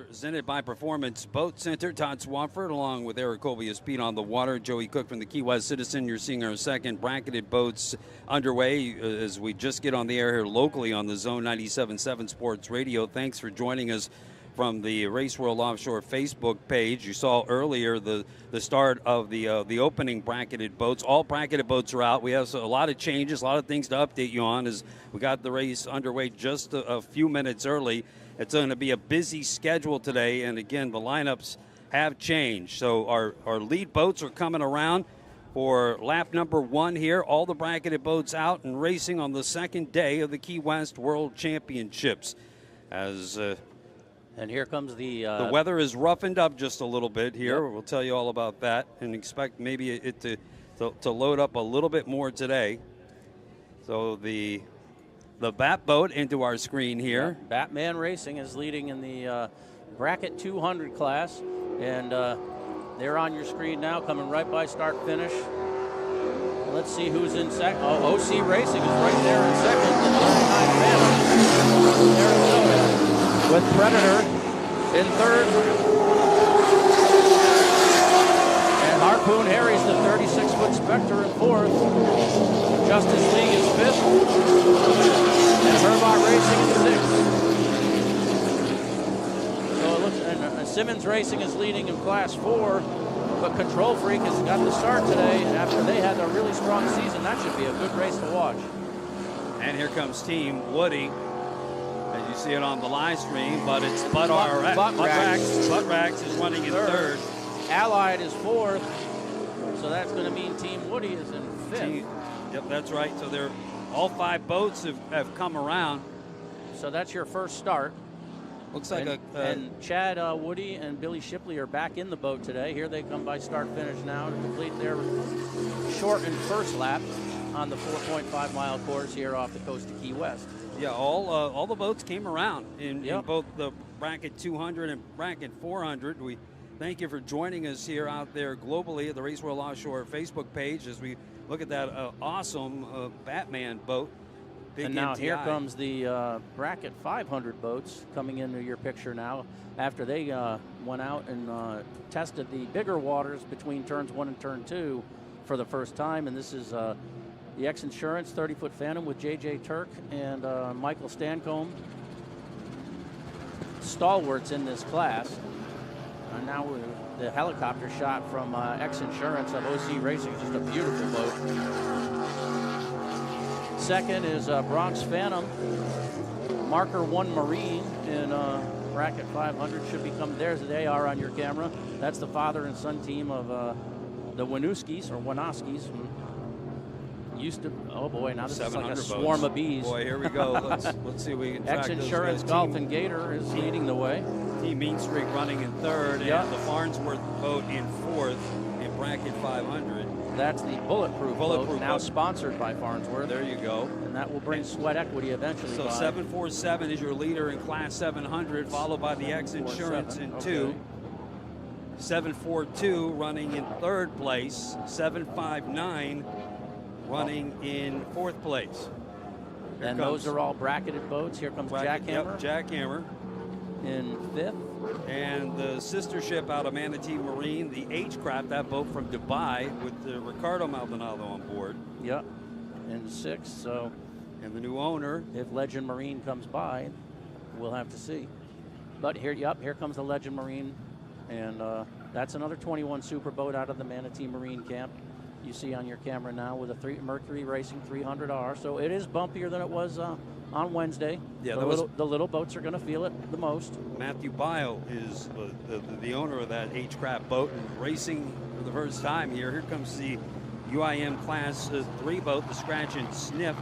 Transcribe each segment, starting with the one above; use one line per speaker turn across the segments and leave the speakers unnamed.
presented by Performance Boat Center. Todd Swafford along with Eric Colby of Speed on the Water. Joey Cook from the Key West Citizen. You're seeing our second bracketed boats underway as we just get on the air here locally on the Zone 97.7 Sports Radio. Thanks for joining us from the Race World Offshore Facebook page. You saw earlier the start of the opening bracketed boats. All bracketed boats are out. We have a lot of changes, a lot of things to update you on as we got the race underway just a few minutes early. It's going to be a busy schedule today, and again, the lineups have changed. So our lead boats are coming around for lap number 1 here. All the bracketed boats out and racing on the second day of the Key West World Championships.
And here comes the
weather is roughened up just a little bit here. Yep. We'll tell you all about that and expect maybe it to load up a little bit more today. So the Bat boat into our screen here.
Yep. Batman Racing is leading in the bracket 200 class, and they're on your screen now, coming right by start finish. Let's see who's in second. Oh, OC Racing is right there in second. The 39 Arizona. With Predator in third. And Harpoon Harry's the 36-foot Spectre in fourth. Justice League is fifth. And Herbot Racing is sixth. So it looks, and Simmons Racing is leading in class 4. But Control Freak has got the start today after they had a really strong season. That should be a good race to watch.
And here comes Team Woody. As you see it on the live stream, but it's Butt Racks is running in third.
Allied is fourth, so that's going to mean Team Woody is in fifth.
Yep, that's right. So all 5 boats have come around.
So that's your first start.
Looks like
and Chad Woody and Billy Shipley are back in the boat today. Here they come by start finish now to complete their shortened first lap on the 4.5 mile course here off the coast of Key West.
Yeah, all the boats came around in both the bracket 200 and bracket 400. We thank you for joining us here out there globally at the Race World Offshore Facebook page as we look at that awesome Batman boat. Big
and now
MTI.
Here comes the bracket 500 boats coming into your picture now after they went out and tested the bigger waters between turns 1 and turn 2 for the first time. And this is the X-Insurance 30-foot Phantom with J.J. Turk and Michael Stancombe. Stalwarts in this class. And now the helicopter shot from X-Insurance of OC Racing. Just a beautiful boat. Second is Bronx Phantom. Marker 1 Marine in bracket 500 should become theirs. They are on your camera. That's the father and son team of the Winoskis or Winoskis. Used to, oh boy, now this is like a swarm of bees.
Boy, here we go. Let's see if we can track
X-Insurance Golf and Gator is leading the way.
Team Mean Streak running in third, and the Farnsworth boat in fourth in bracket 500.
That's the Bulletproof boat, now sponsored by Farnsworth.
There you go.
And that will bring sweat equity eventually.
So 747 is your leader in class 700, followed by the X-Insurance in 2. 742 running in third place. 759 running in fourth place.
And those are all bracketed boats. Here comes Jackhammer.
Yep, Jackhammer
in fifth.
And the sister ship out of Manatee Marine, the H-Craft, that boat from Dubai with Ricardo Maldonado on board.
Yep, in sixth. So,
and the new owner.
If Legend Marine comes by, we'll have to see. But here comes the Legend Marine, and that's another 21 super boat out of the Manatee Marine camp. You see on your camera now with a Mercury Racing 300R. So it is bumpier than it was on Wednesday. Yeah, the little boats are going to feel it the most.
Matthew Bio is the owner of that H-Craft boat and racing for the first time here. Here comes the UIM Class 3 boat, the Scratch and Sniff,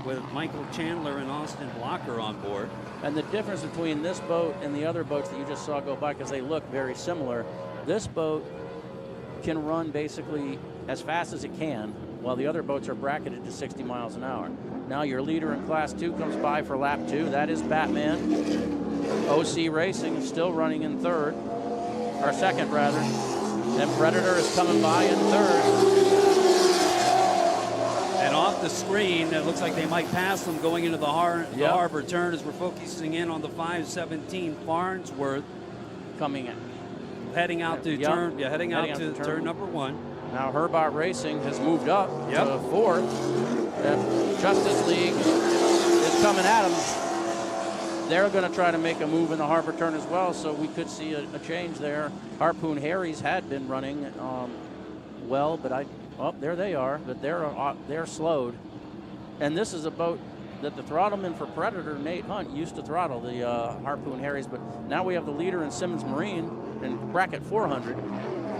with Michael Chandler and Austin Blocker on board.
And the difference between this boat and the other boats that you just saw go by, because they look very similar, this boat can run basically as fast as it can, while the other boats are bracketed to 60 miles an hour. Now your leader in Class 2 comes by for lap 2. That is Batman. OC Racing is still running in third, or second rather. Then Predator is coming by in third.
And off the screen, it looks like they might pass them going into the harbor turn as we're focusing in on the 517 Farnsworth.
coming
heading out to turn. Yeah, heading out to turn number 1.
Now Herbart Racing has moved up
Yep.
to 4th. Justice League is coming at them. They're going to try to make a move in the harbor turn as well, so we could see a change there. Harpoon Harry's had been running well, but there they are, but they're slowed. And this is a boat that the throttleman for Predator, Nate Hunt, used to throttle the Harpoon Harry's, but now we have the leader in Simmons Marine in bracket 400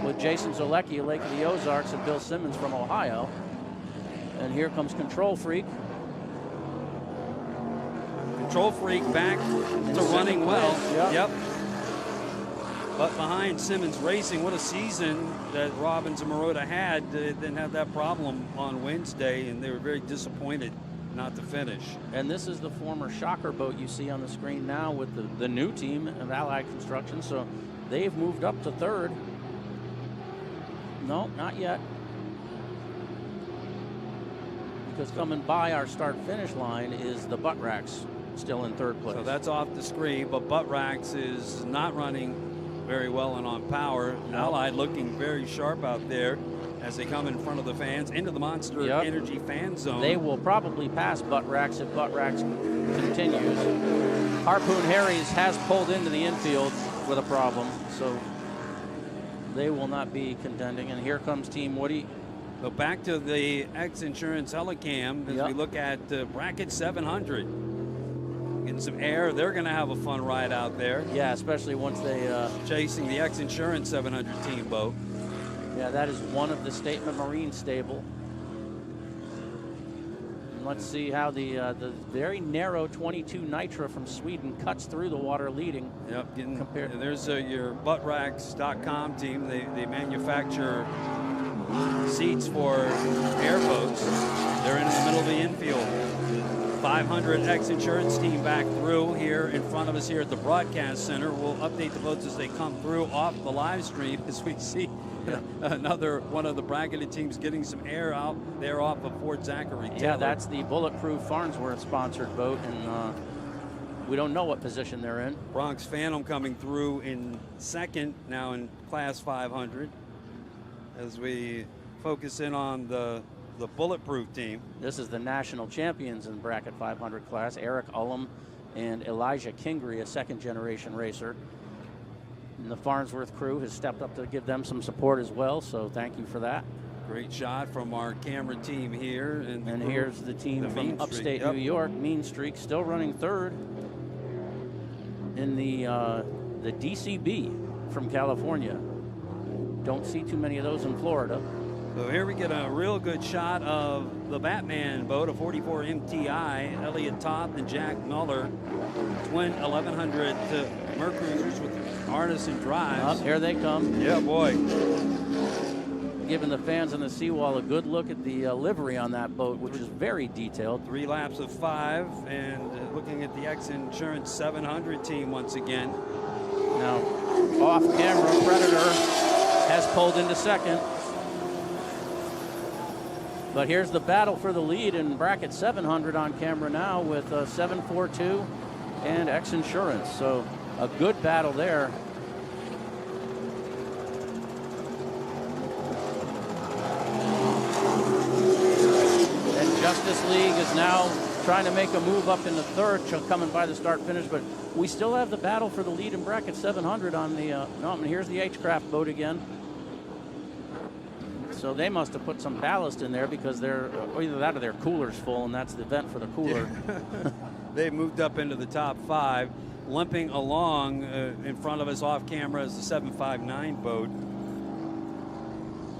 with Jason Zolecki, Lake of the Ozarks, and Bill Simmons from Ohio. And here comes Control Freak.
Control Freak back to running well. Yep. But behind Simmons Racing, what a season that Robbins and Marotta had. They didn't have that problem on Wednesday, and they were very disappointed not to finish.
And this is the former Shocker boat you see on the screen now with the new team of Allied Construction. So they've moved up to 3rd. No, not yet. Because coming by our start-finish line is the Butt Racks, still in 3rd place.
So that's off the screen, but Butt Racks is not running very well and on power. Allied looking very sharp out there as they come in front of the fans into the Monster Energy fan zone.
They will probably pass Butt Racks if Butt Racks continues. Harpoon Harry's has pulled into the infield with a problem, so they will not be contending. And here comes Team Woody.
So back to the X Insurance Helicam as we look at bracket 700. Getting some air. They're going to have a fun ride out there.
Yeah, especially once they...
chasing the X Insurance 700 team boat.
Yeah, that is one of the Statement Marine stable. And let's see how the very narrow 22 Nitra from Sweden cuts through the water leading.
Yep, there's your buttracks.com team. They manufacture seats for airboats. They're in the middle of the infield. 500 X Insurance team back through here in front of us here at the broadcast center. We'll update the boats as they come through off the live stream as we see another one of the bracketed teams getting some air out there off of Fort Zachary.
Yeah, that's the Bulletproof Farnsworth sponsored boat, and we don't know what position they're in.
Bronx Phantom coming through in 2nd now in Class 500 as we focus in on the Bulletproof team.
This is the national champions in bracket 500 class, Eric Ullum and Elijah Kingry, a 2nd-generation racer. And the Farnsworth crew has stepped up to give them some support as well, so thank you for that.
Great shot from our camera team here.
And here's the team from upstate New York, Mean Streak, still running 3rd in the DCB from California. Don't see too many of those in Florida.
So here we get a real good shot of the Batman boat, a 44 MTI, Elliot Toth and Jack Muller, twin 1100 Mercruisers with Artisan drives.
Here they come.
Yeah, boy.
Giving the fans on the seawall a good look at the livery on that boat, which is very detailed.
3 laps of 5, and looking at the X Insurance 700 team once again.
Now, off camera, Predator has pulled into 2nd. But here's the battle for the lead in bracket 700 on camera now with 742 and X Insurance. So a good battle there. And Justice League is now trying to make a move up into 3rd, coming by the start finish. But we still have the battle for the lead in bracket 700 on the, and here's the H-Craft boat again. So they must have put some ballast in there because they're either that or their cooler's full, and that's the vent for the cooler.
Yeah. They moved up into the top 5, limping along in front of us off camera is the 759 boat.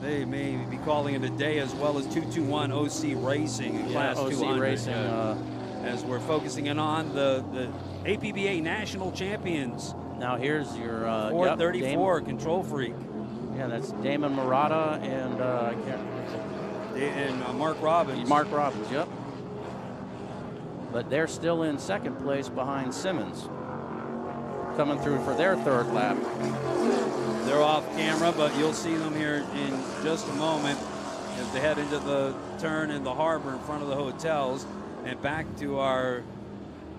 They may be calling it a day, as well as 221 OC Racing in Class
OC
200.
Racing,
as we're focusing in on the APBA National Champions.
Now here's your
434 Control Freak.
Yeah, that's Damon Murata and I can't.
And Mark Robbins.
Mark Robbins, yep. But they're still in 2nd place behind Simmons, coming through for their 3rd lap.
They're off camera, but you'll see them here in just a moment as they head into the turn in the harbor in front of the hotels. And back to our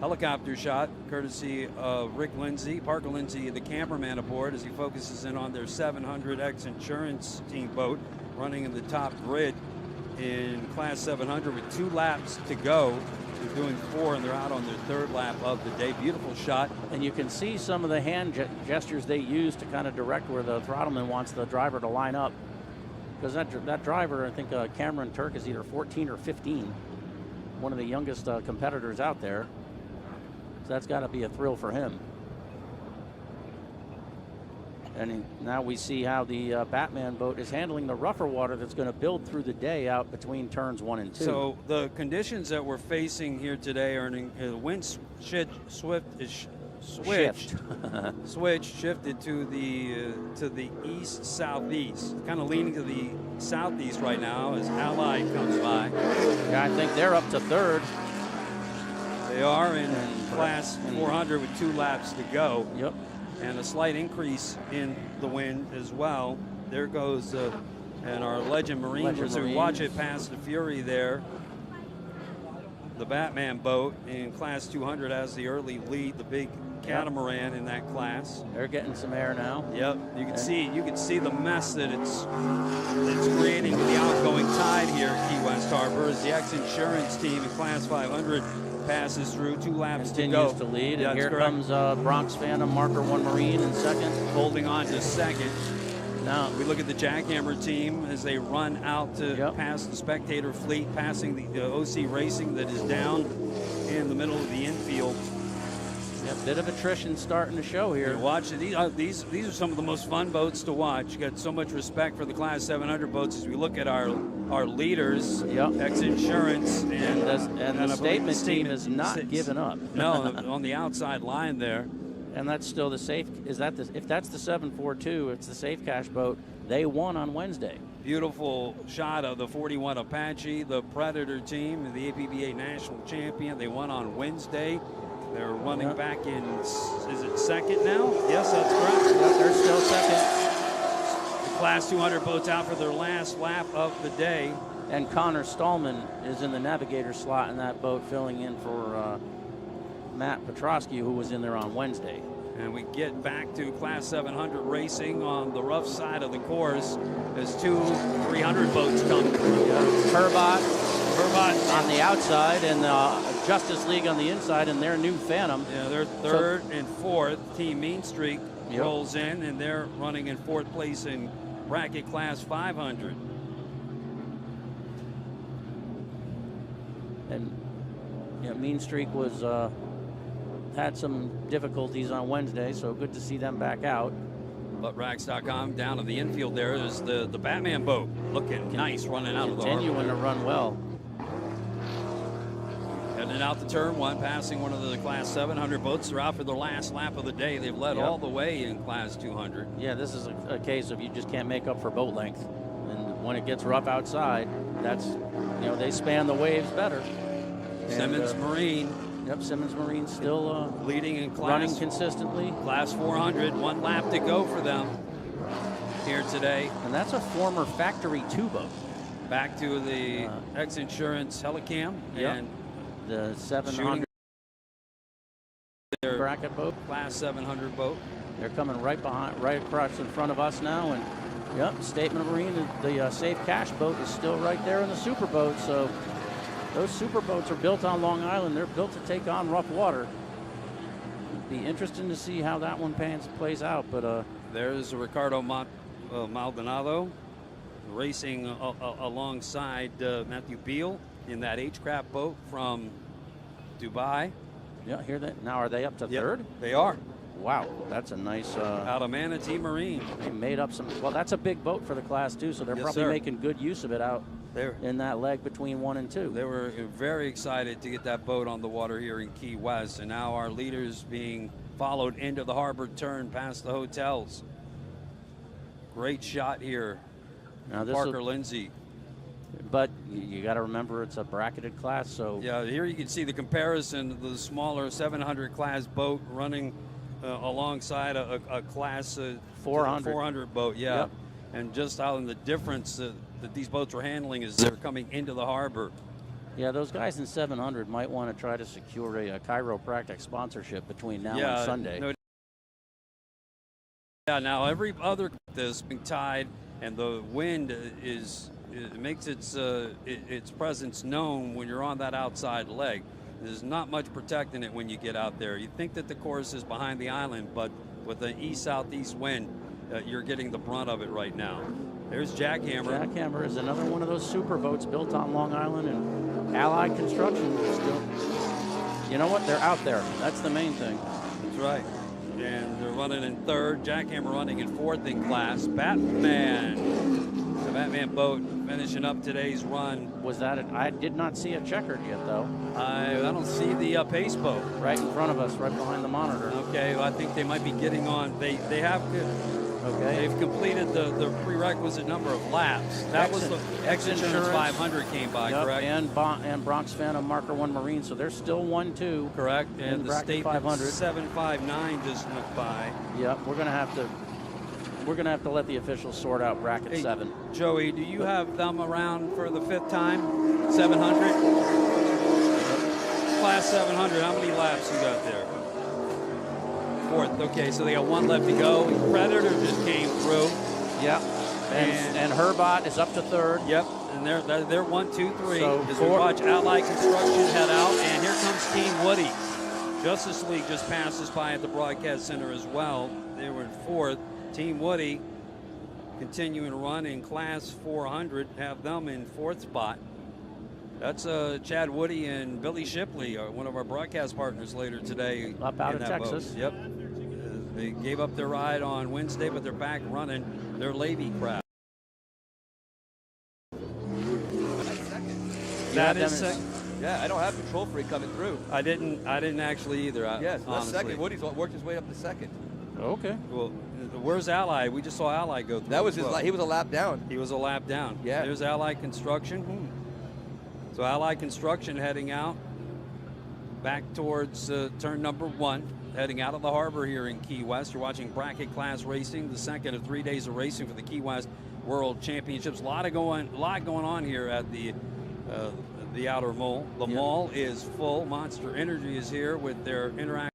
helicopter shot courtesy of Rick Lindsay, Parker Lindsay, the cameraman aboard, as he focuses in on their 700X Insurance team boat running in the top grid in Class 700 with 2 laps to go. They're doing 4, and they're out on their 3rd lap of the day. Beautiful shot.
And you can see some of the hand gestures they use to kind of direct where the throttleman wants the driver to line up. Because that driver, I think Cameron Turk, is either 14 or 15. One of the youngest competitors out there. So that's got to be a thrill for him. And now we see how the Batman boat is handling the rougher water that's going to build through the day out between turns 1 and 2.
So the conditions that we're facing here today are wind shifted to the east southeast, kind of leaning to the southeast right now as Allied comes by.
Yeah, I think they're up to 3rd.
They are in Class 400 with 2 laps to go.
Yep.
And a slight increase in the wind as well. There goes and our Legend Marine. So we watch it past the Fury there. The Batman boat in Class 200 has the early lead, the big catamaran in that class.
They're getting some air now.
Yep, you can see the mess that it's creating with the outgoing tide here at Key West Harbor as the X Insurance team in Class 500 passes through, 2 laps
continues
to
to
go.
lead,
Yeah,
and here
correct.
comes Bronx Phantom Marker 1 Marine in 2nd.
Holding on to 2nd.
Now
we look at the Jackhammer team as they run out to pass the spectator fleet, passing the OC Racing that is down in the middle of the infield.
A bit of attrition starting to show here.
Watch these are some of the most fun boats to watch. You got so much respect for the Class 700 boats as we look at our leaders, X Insurance, and
the Statement team is not giving up.
No, on the outside line there.
And that's still the safe. If that's the 742, it's the Safe Cash boat. They won on Wednesday.
Beautiful shot of the 41 Apache, the Predator team, the APBA national champion. They won on Wednesday. They're running back in, is it 2nd now? Yes, that's correct.
Yep, they're still 2nd.
The Class 200 boats out for their last lap of the day.
And Connor Stallman is in the navigator slot in that boat, filling in for Matt Petrosky, who was in there on Wednesday.
And we get back to Class 700 racing on the rough side of the course as 2 300 boats come through.
Turbot on the outside and Justice League on the inside, and their new Phantom.
Yeah, they're 3rd and 4th. Team Mean Streak rolls in, and they're running in 4th place in bracket Class 500.
And Mean Streak was had some difficulties on Wednesday, so good to see them back out.
ButtRacks.com down to the infield there is the Batman boat, looking nice, running out of the harbor.
Continuing to run well.
Heading out to turn 1, passing one of the Class 700 boats. They're out for their last lap of the day. They've led all the way in Class 200.
Yeah, this is a case of you just can't make up for boat length. And when it gets rough outside, that's, they span the waves better.
Simmons Marine.
Yep, Simmons Marine still
leading in class.
Running consistently.
Class 400, 1 lap to go for them here today.
And that's a former Factory 2 boat.
Back to the X Insurance Helicam and
the 700 bracket boat.
Class 700 boat.
They're coming right across in front of us now. And Statement Marine, the Safe Cash boat is still right there in the super boat. So those super boats are built on Long Island. They're built to take on rough water. Be interesting to see how that one plays out. But
there's Ricardo Maldonado racing alongside Matthew Beal in that H-Crap boat from Dubai.
Yeah, hear that? Now are they up to 3rd?
They are.
Wow, that's a nice.
Out of Manatee Marine.
They made up some. Well, that's a big boat for the Class 2, so they're probably making good use of it out there in that leg between 1 and 2.
They were very excited to get that boat on the water here in Key West, and now our leaders being followed into the harbor turn past the hotels. Great shot here. Now Parker Lindsay.
But you got to remember it's a bracketed class, so
yeah. Here you can see the comparison of the smaller 700 class boat running alongside a class 400 boat. Yeah,
yep.
And just how in the difference that these boats are handling as they're coming into the harbor.
Yeah, those guys in 700 might want to try to secure a chiropractic sponsorship between now and Sunday.
Now every other this being tied, and the wind makes its presence known when you're on that outside leg. There's not much protecting it when you get out there. You think that the course is behind the island, but with the east-southeast wind, you're getting the brunt of it right now. There's Jackhammer.
Jackhammer is another one of those super boats built on Long Island, and Allied Construction still. You know what? They're out there. That's the main thing.
That's right. And they're running in third. Jackhammer running in fourth in class. Batman. The Batman boat finishing up today's run.
Was that I did not see a checkered yet, though.
I don't see the pace boat.
Right in front of us, right behind the monitor.
Okay, well, I think they might be getting on. They have good.
Okay.
They've completed the prerequisite number of laps. That was the X-Insurance 500 came by, correct?
And Bronx Phantom Marker 1 Marine, so they're still 1-2.
Correct. And the State
500.
759 just went by.
Yep, we're gonna have to let the officials sort out bracket 7.
Joey, do you have them around for the 5th time? 700? Class 700, how many laps you got there? 4th. Okay, so they got 1 left to go. Predator just came through.
Yep. And Herbot is up to 3rd.
Yep. And they're 1, 2, 3.
So
as we watch Allied Construction head out, and here comes Team Woody. Justice League just passes by at the broadcast center as well. They were in 4th. Team Woody continuing to run in class 400. Have them in 4th spot. That's Chad Woody and Billy Shipley, one of our broadcast partners later today.
Up out of Texas.
Boat. Yep. They gave up their ride on Wednesday, but they're back running their Levy craft. That is second.
Yeah, I don't have Control Freak coming through.
I didn't actually either.
Yes, that's
honestly.
second. Woody's worked his way up to second.
Okay.
Well, where's Ally? We just saw Ally go through.
That was he was a lap down.
He was a lap down.
Yeah.
There's Allied Construction. So Allied Construction heading out back towards turn number 1, heading out of the harbor here in Key West. You're watching bracket class racing, the second of 3 days of racing for the Key West World Championships. A lot going on here at the outer mall. The mall is full. Monster Energy is here with their interactive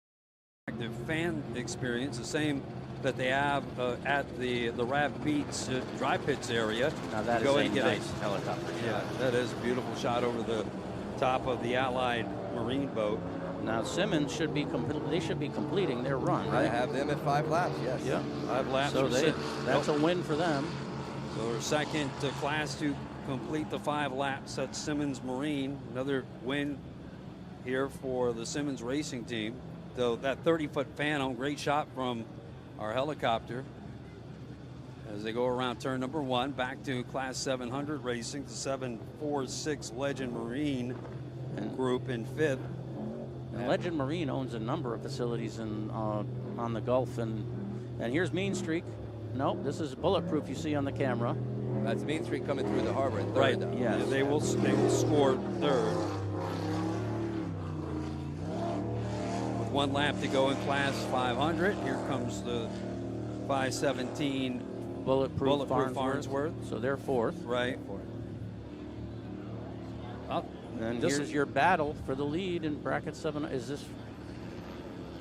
fan experience, the same that they have at the Rav Beats dry pits area.
Now that is a nice helicopter.
Yeah, that is a beautiful shot over the top of the Allied Marine boat.
Now Simmons should be completing their run, right?
I have them at 5 laps. Yes.
Yeah,
5 laps.
So that's a win for them.
So our second class to complete the 5 laps. That's Simmons Marine. Another win here for the Simmons Racing team. So that 30-foot Phantom, great shot from our helicopter as they go around turn number 1 back to class 700 racing, the 746 Legend Marine group in 5th.
And Legend Marine owns a number of facilities on the Gulf, and here's Mean Streak. Nope, this is Bulletproof you see on the camera.
That's Mean Streak coming through the harbor in 3rd.
Right.
Yes.
Yeah, they will score 3rd. With 1 lap to go in class 500, here comes the 517
Bulletproof Farnsworth. So they're 4th.
Right. Oh,
and here's your battle for the lead in bracket 7. Is this?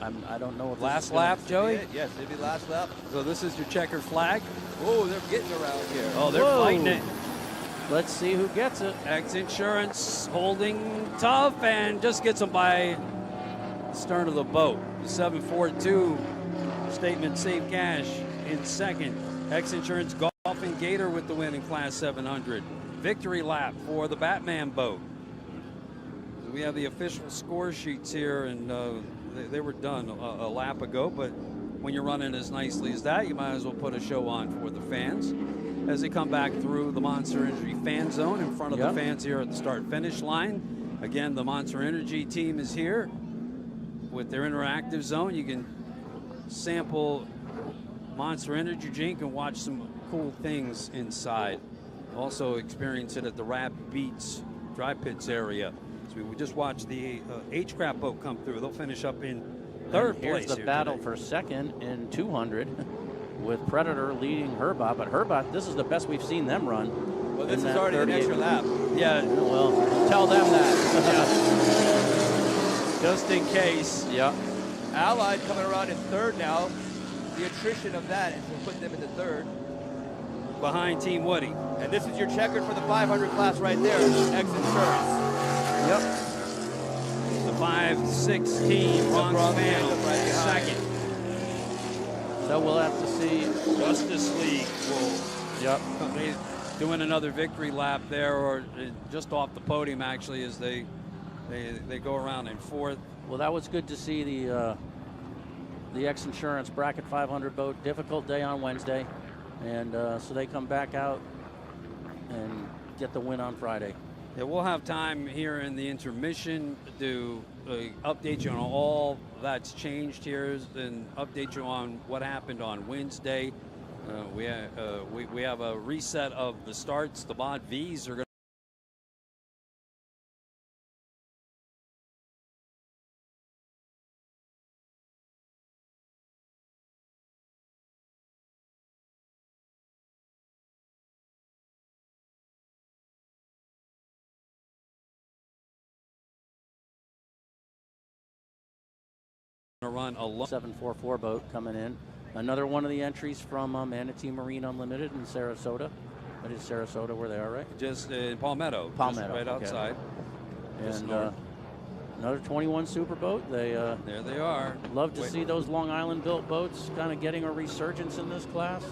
I don't know if
last lap, Joey.
Yes, it'll be last lap.
So this is your checkered flag.
Oh, they're getting around here.
Oh, they're fighting it.
Let's see who gets it.
X-Insurance holding tough and just gets them by the stern of the boat. The 742 Statement Save Cash in second. X-Insurance Golf and Gator with the win in class 700. Victory lap for the Batman boat. We have the official score sheets here, and they were done a lap ago, but when you're running as nicely as that, you might as well put a show on for the fans as they come back through the Monster Energy fan zone in front of the fans here at the start-finish line. Again, the Monster Energy team is here with their interactive zone. You can sample Monster Energy drink and watch some cool things inside. Also experience it at the Rap Beats dry pits area. So we just watched the H-Crap boat come through. They'll finish up in 3rd place.
Here's the battle for second in 200 with Predator leading Herbot. But Herbot, this is the best we've seen them run.
Well, this
in
is
that
already an
38.
extra lap.
Yeah,
Well, tell them that.
just in case.
Yeah.
Allied coming around in third now. The attrition of that is to put them into third.
Behind Team Woody.
And this is your checkered for the 500 class right there, X-Insurance.
Yep.
The 5-16 Bronx
Bronx
Phantom,
Phantom right behind.
second.
So we'll have to see.
Justice League will
Yep.
they doing another victory lap there, or just off the podium actually, as they go around in fourth.
Well, that was good to see the X-Insurance Bracket 500 boat. Difficult day on Wednesday, and so they come back out and get the win on Friday.
Yeah, we'll have time here in the intermission to update you on all that's changed here and update you on what happened on Wednesday. We have a reset of the starts. The Mod Vs are going to run a
744 boat coming in. Another one of the entries from Manatee Marine Unlimited in Sarasota. That is Sarasota where they are, right?
just in Palmetto,
Palmetto,
just right
okay.
outside. Just
And
north.
another 21 super boat. They
There they are.
love to
Wait.
see those Long Island built boats kind of getting a resurgence in this class.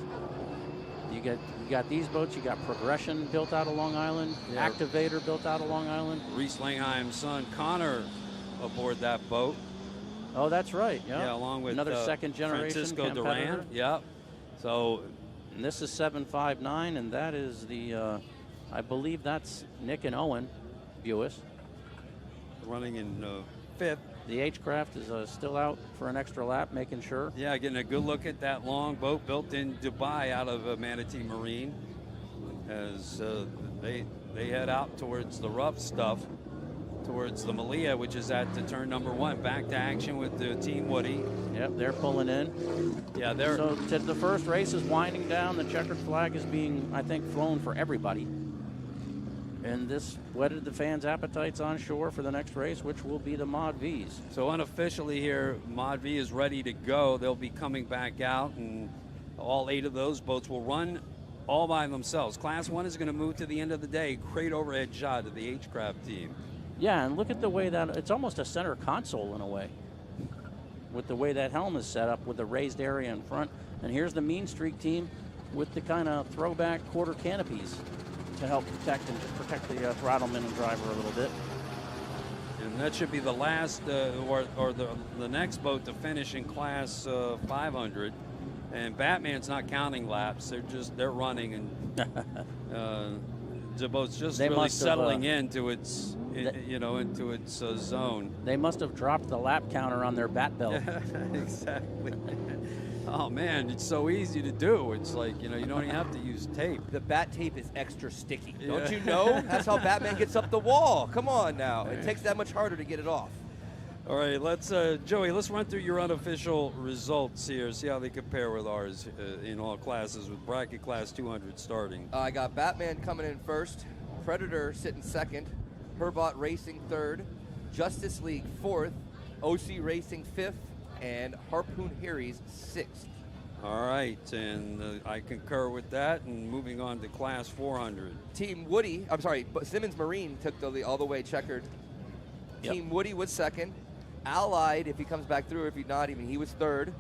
You got these boats. You got Progression built out of Long Island,
Yeah.
Activator built out of Long Island.
Reese Langheim's son Connor aboard that boat.
Oh, that's right.
Yeah, along with
another second generation
Francisco
competitor.
Duran. Yep. So
And this is 759, and that is the, I believe that's Nick and Owen Buis.
running in fifth.
The H-Craft is still out for an extra lap, making sure.
Yeah, getting a good look at that long boat built in Dubai out of Manatee Marine as they head out towards the rough stuff, towards the Malia, which is at the turn number 1. Back to action with the Team Woody.
Yep, they're pulling in.
Yeah, they're
So the first race is winding down. The checkered flag is being, I think, flown for everybody. And this whetted the fans' appetites on shore for the next race, which will be the Mod Vs.
so unofficially here. Mod V is ready to go. They'll be coming back out, and all 8 of those boats will run all by themselves. Class 1 is going to move to the end of the day. Great overhead shot of the H-Craft team.
Yeah, and look at the way that it's almost a center console in a way, with the way that helm is set up with the raised area in front. And here's the Mean Streak team with the kind of throwback quarter canopies to help protect the throttleman and driver a little bit.
And that should be the last or the next boat to finish in class 500. And Batman's not counting laps; they're running, and the boat's just
They
really
must have,
settling into its into its zone.
They must have dropped the lap counter on their bat belt.
Exactly. Oh man, it's so easy to do. It's like you don't even have to use tape.
The bat tape is extra sticky.
Yeah.
Don't you know? That's how Batman gets up the wall. Come on now. It takes that much harder to get it off.
All right, Joey, let's run through your unofficial results here, see how they compare with ours in all classes with bracket class 200 starting.
I got Batman coming in first, Predator sitting second, Herbot Racing third, Justice League fourth, OC Racing fifth, and Harpoon Harry's sixth.
All right, and I concur with that, and moving on to class 400.
Team Woody, Simmons Marine took all the way checkered.
Yep.
Team Woody was second. Allied, if he comes back through, if he's not even, he was third.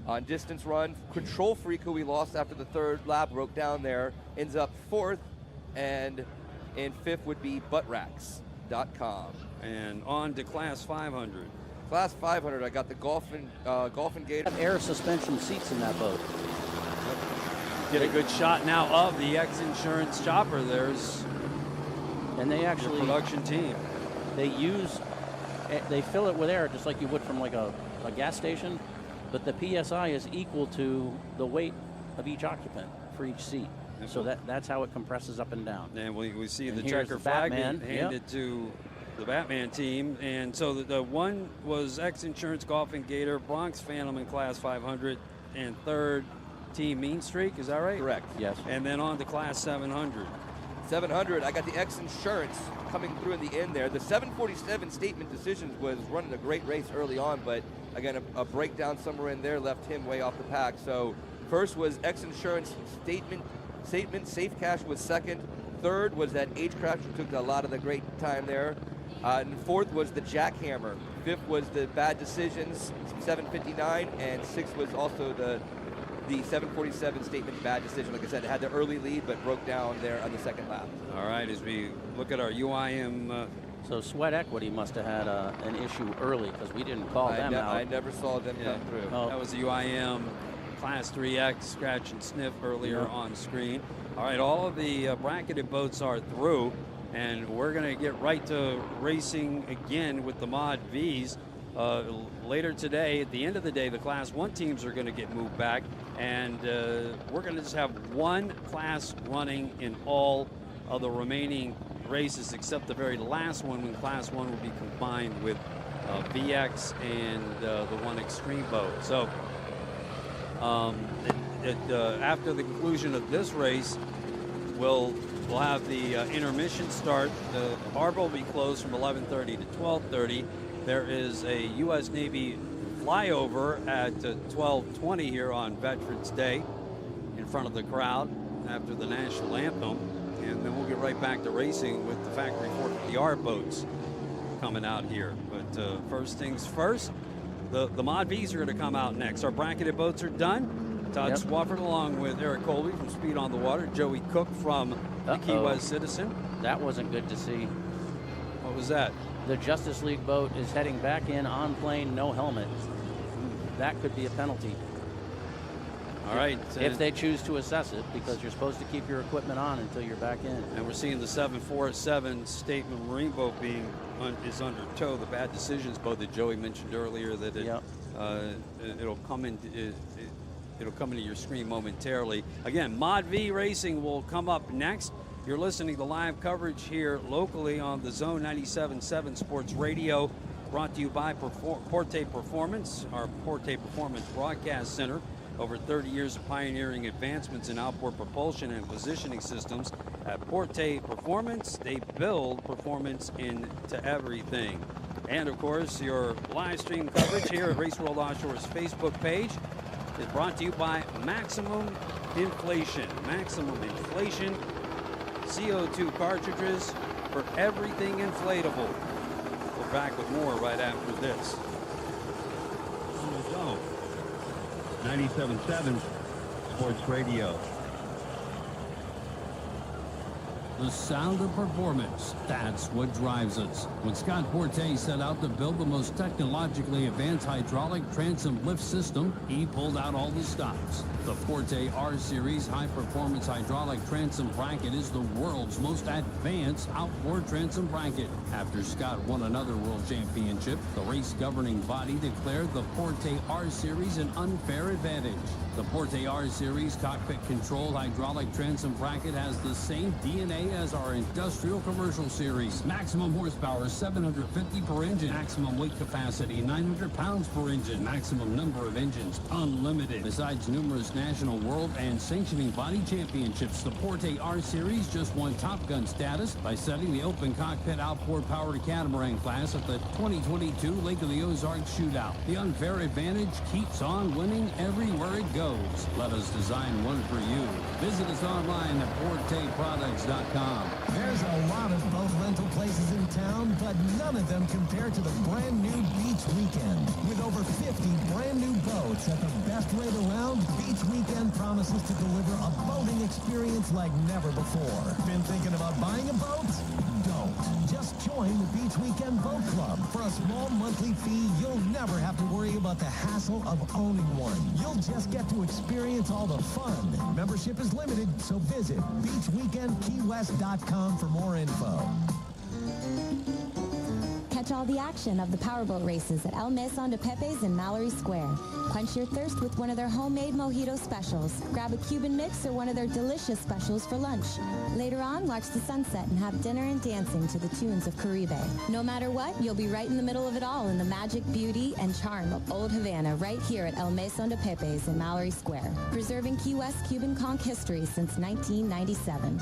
On distance run, Control Freak, who we lost after the third lap, broke down there, ends up fourth. And in fifth would be buttracks.com.
And on to class 500.
Class 500, I got the Golfin Gator.
Have air suspension seats in that boat.
Get a good shot now of the X-Insurance chopper. There's
And they
your
actually
production team.
they fill it with air just like you would from like a gas station, but the PSI is equal to the weight of each occupant for each seat. So that's how it compresses up and down.
And we see
And
the
here's
checker
the
flag
Batman,
being handed to the Batman team. And so the one was X-Insurance Golfing Gator, Bronx Phantom in class 500, and third Team Mean Streak. Is that right?
Correct.
Yes.
And then on to class 700.
700, I got the X Insurance coming through in the end there. The 747 Statement Decisions was running a great race early on, but again, a breakdown somewhere in there left him way off the pack. So first was X Insurance Statement, Safe Cash was second. Third was that H Crash, who took a lot of the great time there. And fourth was the Jackhammer. Fifth was the Bad Decisions, 759, and sixth was also the 747 Statement Bad Decision. Like I said, it had the early lead, but broke down there on the second lap.
All right, as we look at our UIM.
So Sweat Equity must have had an issue early because we didn't call them out.
I never saw them come through.
Oh. That was the UIM Class 3X scratch and sniff earlier on screen. All right, all of the bracketed boats are through, and we're going to get right to racing again with the Mod Vs. Later today, at the end of the day, the Class 1 teams are going to get moved back, and we're going to just have one class running in all of the remaining races, except the very last one, when Class 1 will be combined with VX and the one Extreme boat. So after the conclusion of this race, we'll have the intermission start. The harbor will be closed from 11:30 to 12:30. There is a U.S. Navy flyover at 12:20 here on Veterans Day in front of the crowd after the national anthem. And then we'll get right back to racing with the Factory 450R boats coming out here. But first things first, the Mod Vs are going to come out next. Our bracketed boats are done. Todd Swafford along with Eric Colby from Speed on the Water, Joey Cook from the Key West Citizen.
That wasn't good to see.
What was that?
The Justice League boat is heading back in on plane, no helmet. That could be a penalty.
All right.
If they choose to assess it, because you're supposed to keep your equipment on until you're back in.
And we're seeing the 747 Statement Marine boat is under tow. The Bad Decisions boat that Joey mentioned earlier, that it'll come into your screen momentarily. Again, Mod V Racing will come up next. You're listening to live coverage here locally on the Zone 97.7 Sports Radio, brought to you by Porte Performance, our Porte Performance Broadcast Center. Over 30 years of pioneering advancements in outboard propulsion and positioning systems. At Porte Performance, they build performance into everything. And of course, your live stream coverage here at Race World Offshore's Facebook page is brought to you by Maximum Inflation. Maximum Inflation, CO2 cartridges for everything inflatable. We're back with more right after this.
97.7 Sports Radio.
The sound of performance, that's what drives us. When Scott Porte set out to build the most technologically advanced hydraulic transom lift system, he pulled out all the stops. The Porte R-Series high-performance hydraulic transom bracket is the world's most advanced outboard transom bracket. After Scott won another world championship, the race governing body declared the Porte R-Series an unfair advantage. The Porte R-Series cockpit-controlled hydraulic transom bracket has the same DNA as our industrial commercial series. Maximum horsepower 750 per engine. Maximum weight capacity 900 pounds per engine. Maximum number of engines unlimited. Besides numerous national, world, and sanctioning body championships, the Porte R-Series just won Top Gun status by setting the open cockpit outboard powered catamaran class at the 2022 Lake of the Ozarks shootout. The unfair advantage keeps on winning everywhere it goes. Let us design one for you. Visit us online at porteproducts.com.
There's a lot of boat rental places in town, but none of them compare to the brand new Beach Weekend. With over 50 brand new boats at the best rate around, Beach Weekend promises to deliver a boating experience like never before. Been thinking about buying a boat? Don't. Just join the Beach Weekend Boat Club. For a small monthly fee, you'll never have to worry about the hassle of owning one. You'll just get to experience all the fun. Membership is limited, so visit beachweekendkeywest.com for more info.
Catch all the action of the powerboat races at El Maison de Pepe's in Mallory Square. Quench your thirst with one of their homemade mojito specials. Grab a Cuban mix or one of their delicious specials for lunch. Later on, watch the sunset and have dinner and dancing to the tunes of Caribe. No matter what, you'll be right in the middle of it all in the magic, beauty, and charm of Old Havana right here at El Maison de Pepe's in Mallory Square. Preserving Key West Cuban conch history since 1997.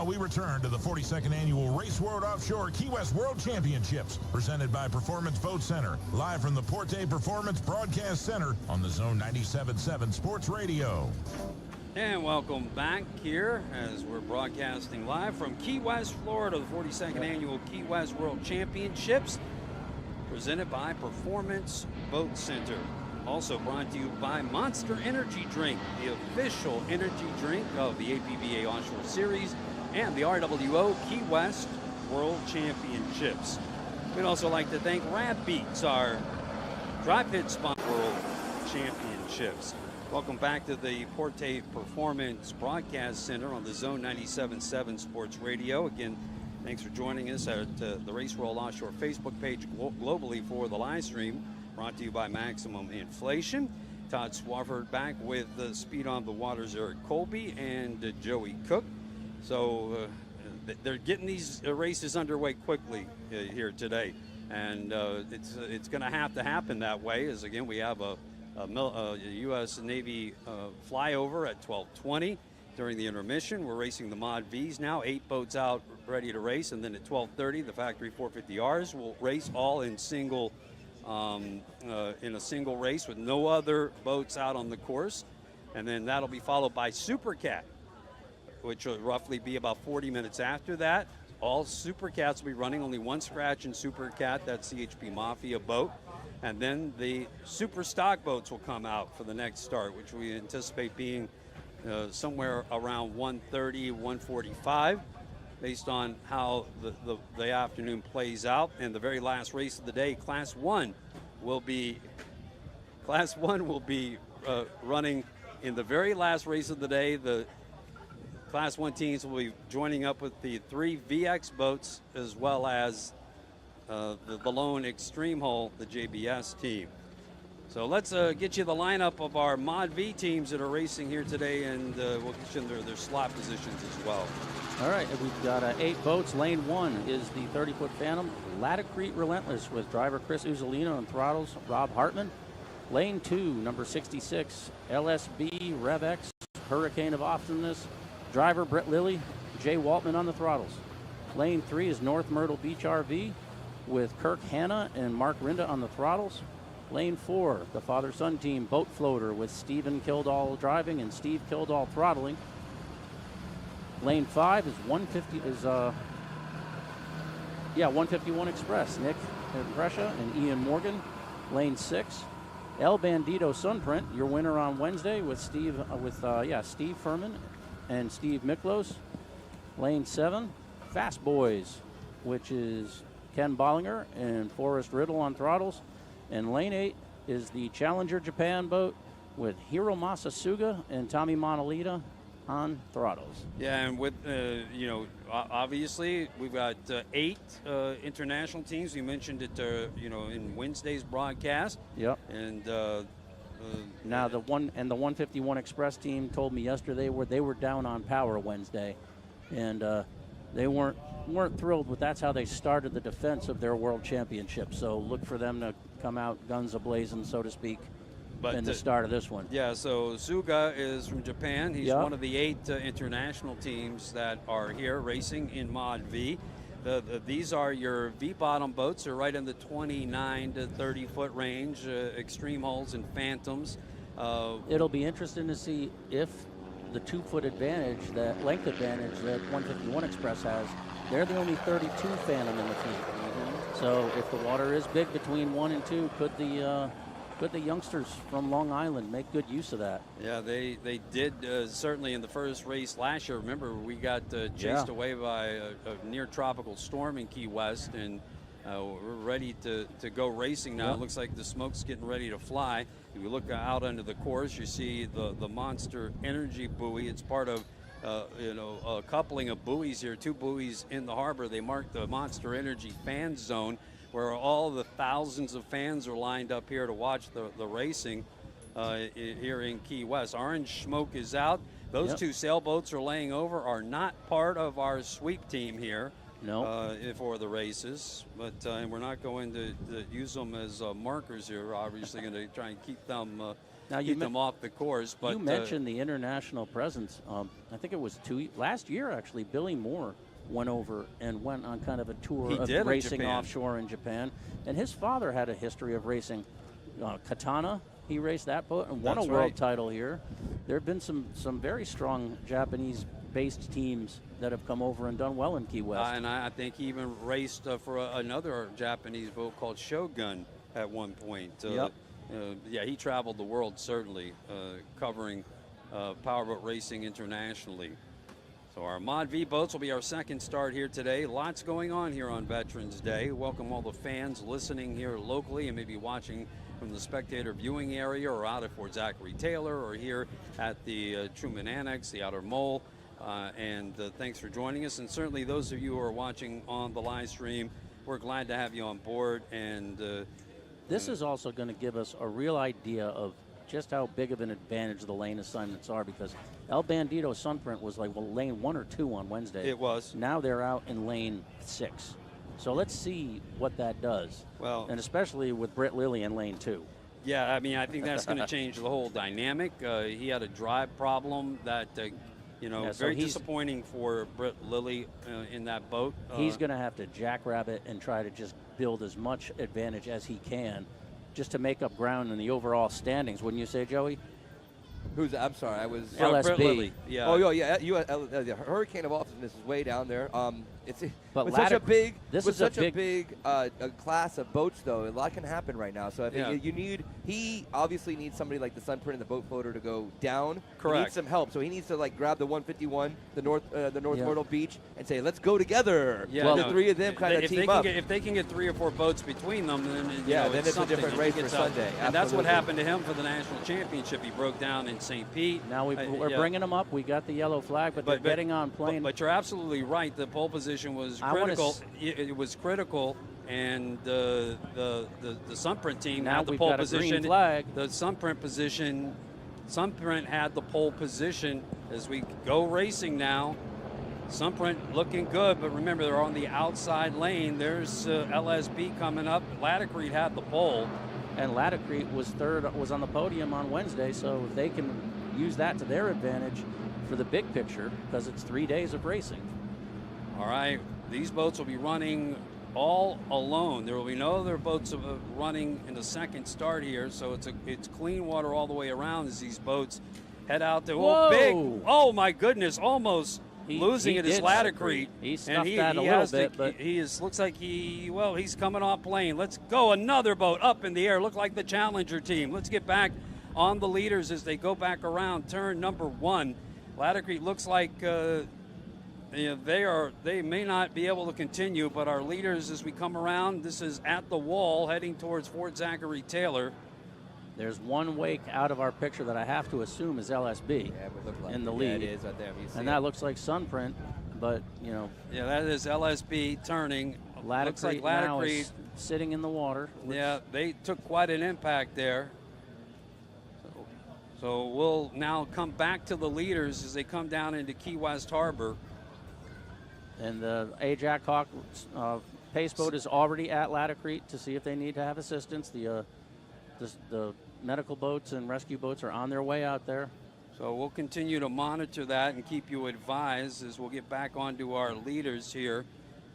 now we return to the 42nd Annual Race World Offshore Key West World Championships, presented by Performance Boat Center, live from the Porte Performance Broadcast Center on the Zone 97.7 Sports Radio.
And welcome back here as we're broadcasting live from Key West, Florida, the 42nd Annual Key West World Championships, presented by Performance Boat Center. Also brought to you by Monster Energy Drink, the official energy drink of the APBA Offshore Series and the RWO Key West World Championships. We'd also like to thank Rad Beats, our dry pit sponsor World Championships. Welcome back to the Porte Performance Broadcast Center on the Zone 97.7 Sports Radio. Again, thanks for joining us at the Race World Offshore Facebook page globally for the live stream. Brought to you by Maximum Inflation. Todd Swafford back with Speed on the Water's Eric Colby and Joey Cook. So they're getting these races underway quickly here today. And it's going to happen that way, as again we have a U.S. Navy flyover at 12:20 during the intermission. We're racing the Mod Vs now, 8 boats out ready to race, and then at 12:30 the Factory 450Rs will race all in single in a single race with no other boats out on the course. And then that'll be followed by Super Cat, which will roughly be about 40 minutes after that. All Super Cats will be running, only one scratch in Super Cat, that CHP Mafia boat. And then the Super Stock boats will come out for the next start, which we anticipate being somewhere around 1:30, 1:45. Based on how the afternoon plays out. And the very last race of the day, Class 1 will be running in the very last race of the day. The Class 1 teams will be joining up with the 3 VX boats, as well as the lone Extreme Hull, the JBS team. So let's get you the lineup of our Mod V teams that are racing here today, and we'll get you in their slot positions as well.
All right, we've got 8 boats. Lane 1 is the 30-foot Phantom, Latacrete Relentless, with driver Chris Uzzolino and throttles Rob Hartman. Lane 2, number 66, LSB Rev X, Hurricane of Awesomeness, driver Brett Lilly, Jay Waltman on the throttles. Lane 3 is North Myrtle Beach RV, with Kirk Hanna and Mark Rinda on the throttles. Lane 4, the father-son team Boat Floater, with Stephen Kildall driving and Steve Kildall throttling. Lane 5 is 151 Express, Nick Brescia and Ian Morgan. Lane 6, El Bandito Sunprint, your winner on Wednesday, with Steve Furman and Steve Miklos. Lane 7, Fast Boys, which is Ken Bollinger and Forrest Riddle on throttles. And Lane 8 is the Challenger Japan boat, with Hiro Masasuga and Tommy Monalita on throttles.
Yeah, and with, obviously we've got 8 international teams. We mentioned it, in Wednesday's broadcast.
Yep.
And
now the 151 Express team told me yesterday they were down on power Wednesday, and they weren't thrilled with that's how they started the defense of their world championship. So look for them to come out guns a-blazing, so to speak. But in the start of this one.
Yeah, so Suga is from Japan. He's one of the 8 international teams that are here racing in Mod V. These are your V-bottom boats. They're right in the 29 to 30-foot range, Extreme Hulls and Phantoms.
It'll be interesting to see if the 2-foot advantage, that length advantage that 151 Express has, they're the only 32 Phantom in the fleet. Mm-hmm. So if the water is big between 1 and 2, could the youngsters from Long Island make good use of that?
Yeah, they did certainly in the first race last year. Remember, we got chased away by a near tropical storm in Key West, and we're ready to go racing now. It looks like the smoke's getting ready to fly. If you look out under the course, you see the Monster Energy buoy. It's part of a coupling of buoys here, 2 buoys in the harbor. They mark the Monster Energy fan zone, where all the thousands of fans are lined up here to watch the racing here in Key West. Orange smoke is out. Those 2 sailboats are laying over, are not part of our sweep team here.
No.
For the races, but and we're not going to use them as markers here. We're obviously going to try and keep them them off the course. But
you mentioned the international presence. I think it was last year actually. Billy Moore went over and went on kind of a tour of racing offshore in Japan, and his father had a history of racing Katana. He raced that boat and won a world title here. There have been some very strong Japanese-based teams that have come over and done well in Key West.
And I think he even raced for another Japanese boat called Shogun at one point. He traveled the world, certainly, covering powerboat racing internationally. So our Mod V boats will be our second start here today. Lots going on here on Veterans Day. Welcome all the fans listening here locally and maybe watching from the spectator viewing area or out at Fort Zachary Taylor or here at the Truman Annex, the Outer Mole. And thanks for joining us. And certainly those of you who are watching on the live stream, we're glad to have you on board. And
this is also going to give us a real idea of just how big of an advantage the lane assignments are, because El Bandito Sunprint was like lane 1 or 2 on Wednesday.
It was.
Now they're out in lane 6. So let's see what that does.
Well,
and especially with Britt Lilly in lane 2.
Yeah, I mean, I think that's going to change the whole dynamic. He had a drive problem that, very disappointing for Britt Lilly in that boat.
He's going to have to jackrabbit and try to just build as much advantage as he can just to make up ground in the overall standings, wouldn't you say, Joey?
I'm sorry, I was...
LSB.
Yeah. Oh, yeah, the Hurricane of Awesomeness is way down there.
But
with such a big class of boats, though, a lot can happen right now. So I think he obviously needs somebody like the Sunprint and the boat floater to go down.
Correct.
He needs some help. So he needs to grab the 151, the North Myrtle Beach, and say, let's go together.
Yeah,
well, the three of them kind of team up.
If they can get 3 or 4 boats between them, then
then it's a different race for Sunday.
And that's what happened to him for the national championship. He broke down in St. Pete.
Now we're bringing him up. We got the yellow flag, but they're getting on plane.
But you're absolutely right. The pole position was critical. It was critical, and the Sunprint team had the pole position. The Sunprint position. Sunprint had the pole position as we go racing now. Sunprint looking good, but remember they're on the outside lane. There's LSB coming up. Laticrete had the pole.
And Laticrete was on the podium on Wednesday, so if they can use that to their advantage for the big picture, because it's 3 days of racing.
All right, these boats will be running all alone. There will be no other boats running in the second start here, so it's clean water all the way around as these boats head out to oh my goodness, almost losing it is Laticrete.
He stuffed that a little bit, but
looks like he's coming off plane. Let's go, another boat up in the air. Look like the Challenger team. Let's get back on the leaders as they go back around turn number 1. Laticrete looks like they may not be able to continue, but our leaders as we come around, this is at the wall heading towards Fort Zachary Taylor.
There's one wake out of our picture that I have to assume is LSB in the lead.
Yeah, it is right there.
And that looks like Sunprint, but,
Yeah, that is LSB turning. Looks like
Laticrete now is sitting in the water.
Yeah, they took quite an impact there. So we'll now come back to the leaders as they come down into Key West Harbor.
And the Ajax Hawk pace boat is already at Laticrete to see if they need to have assistance. The medical boats and rescue boats are on their way out there.
So we'll continue to monitor that and keep you advised as we'll get back onto our leaders here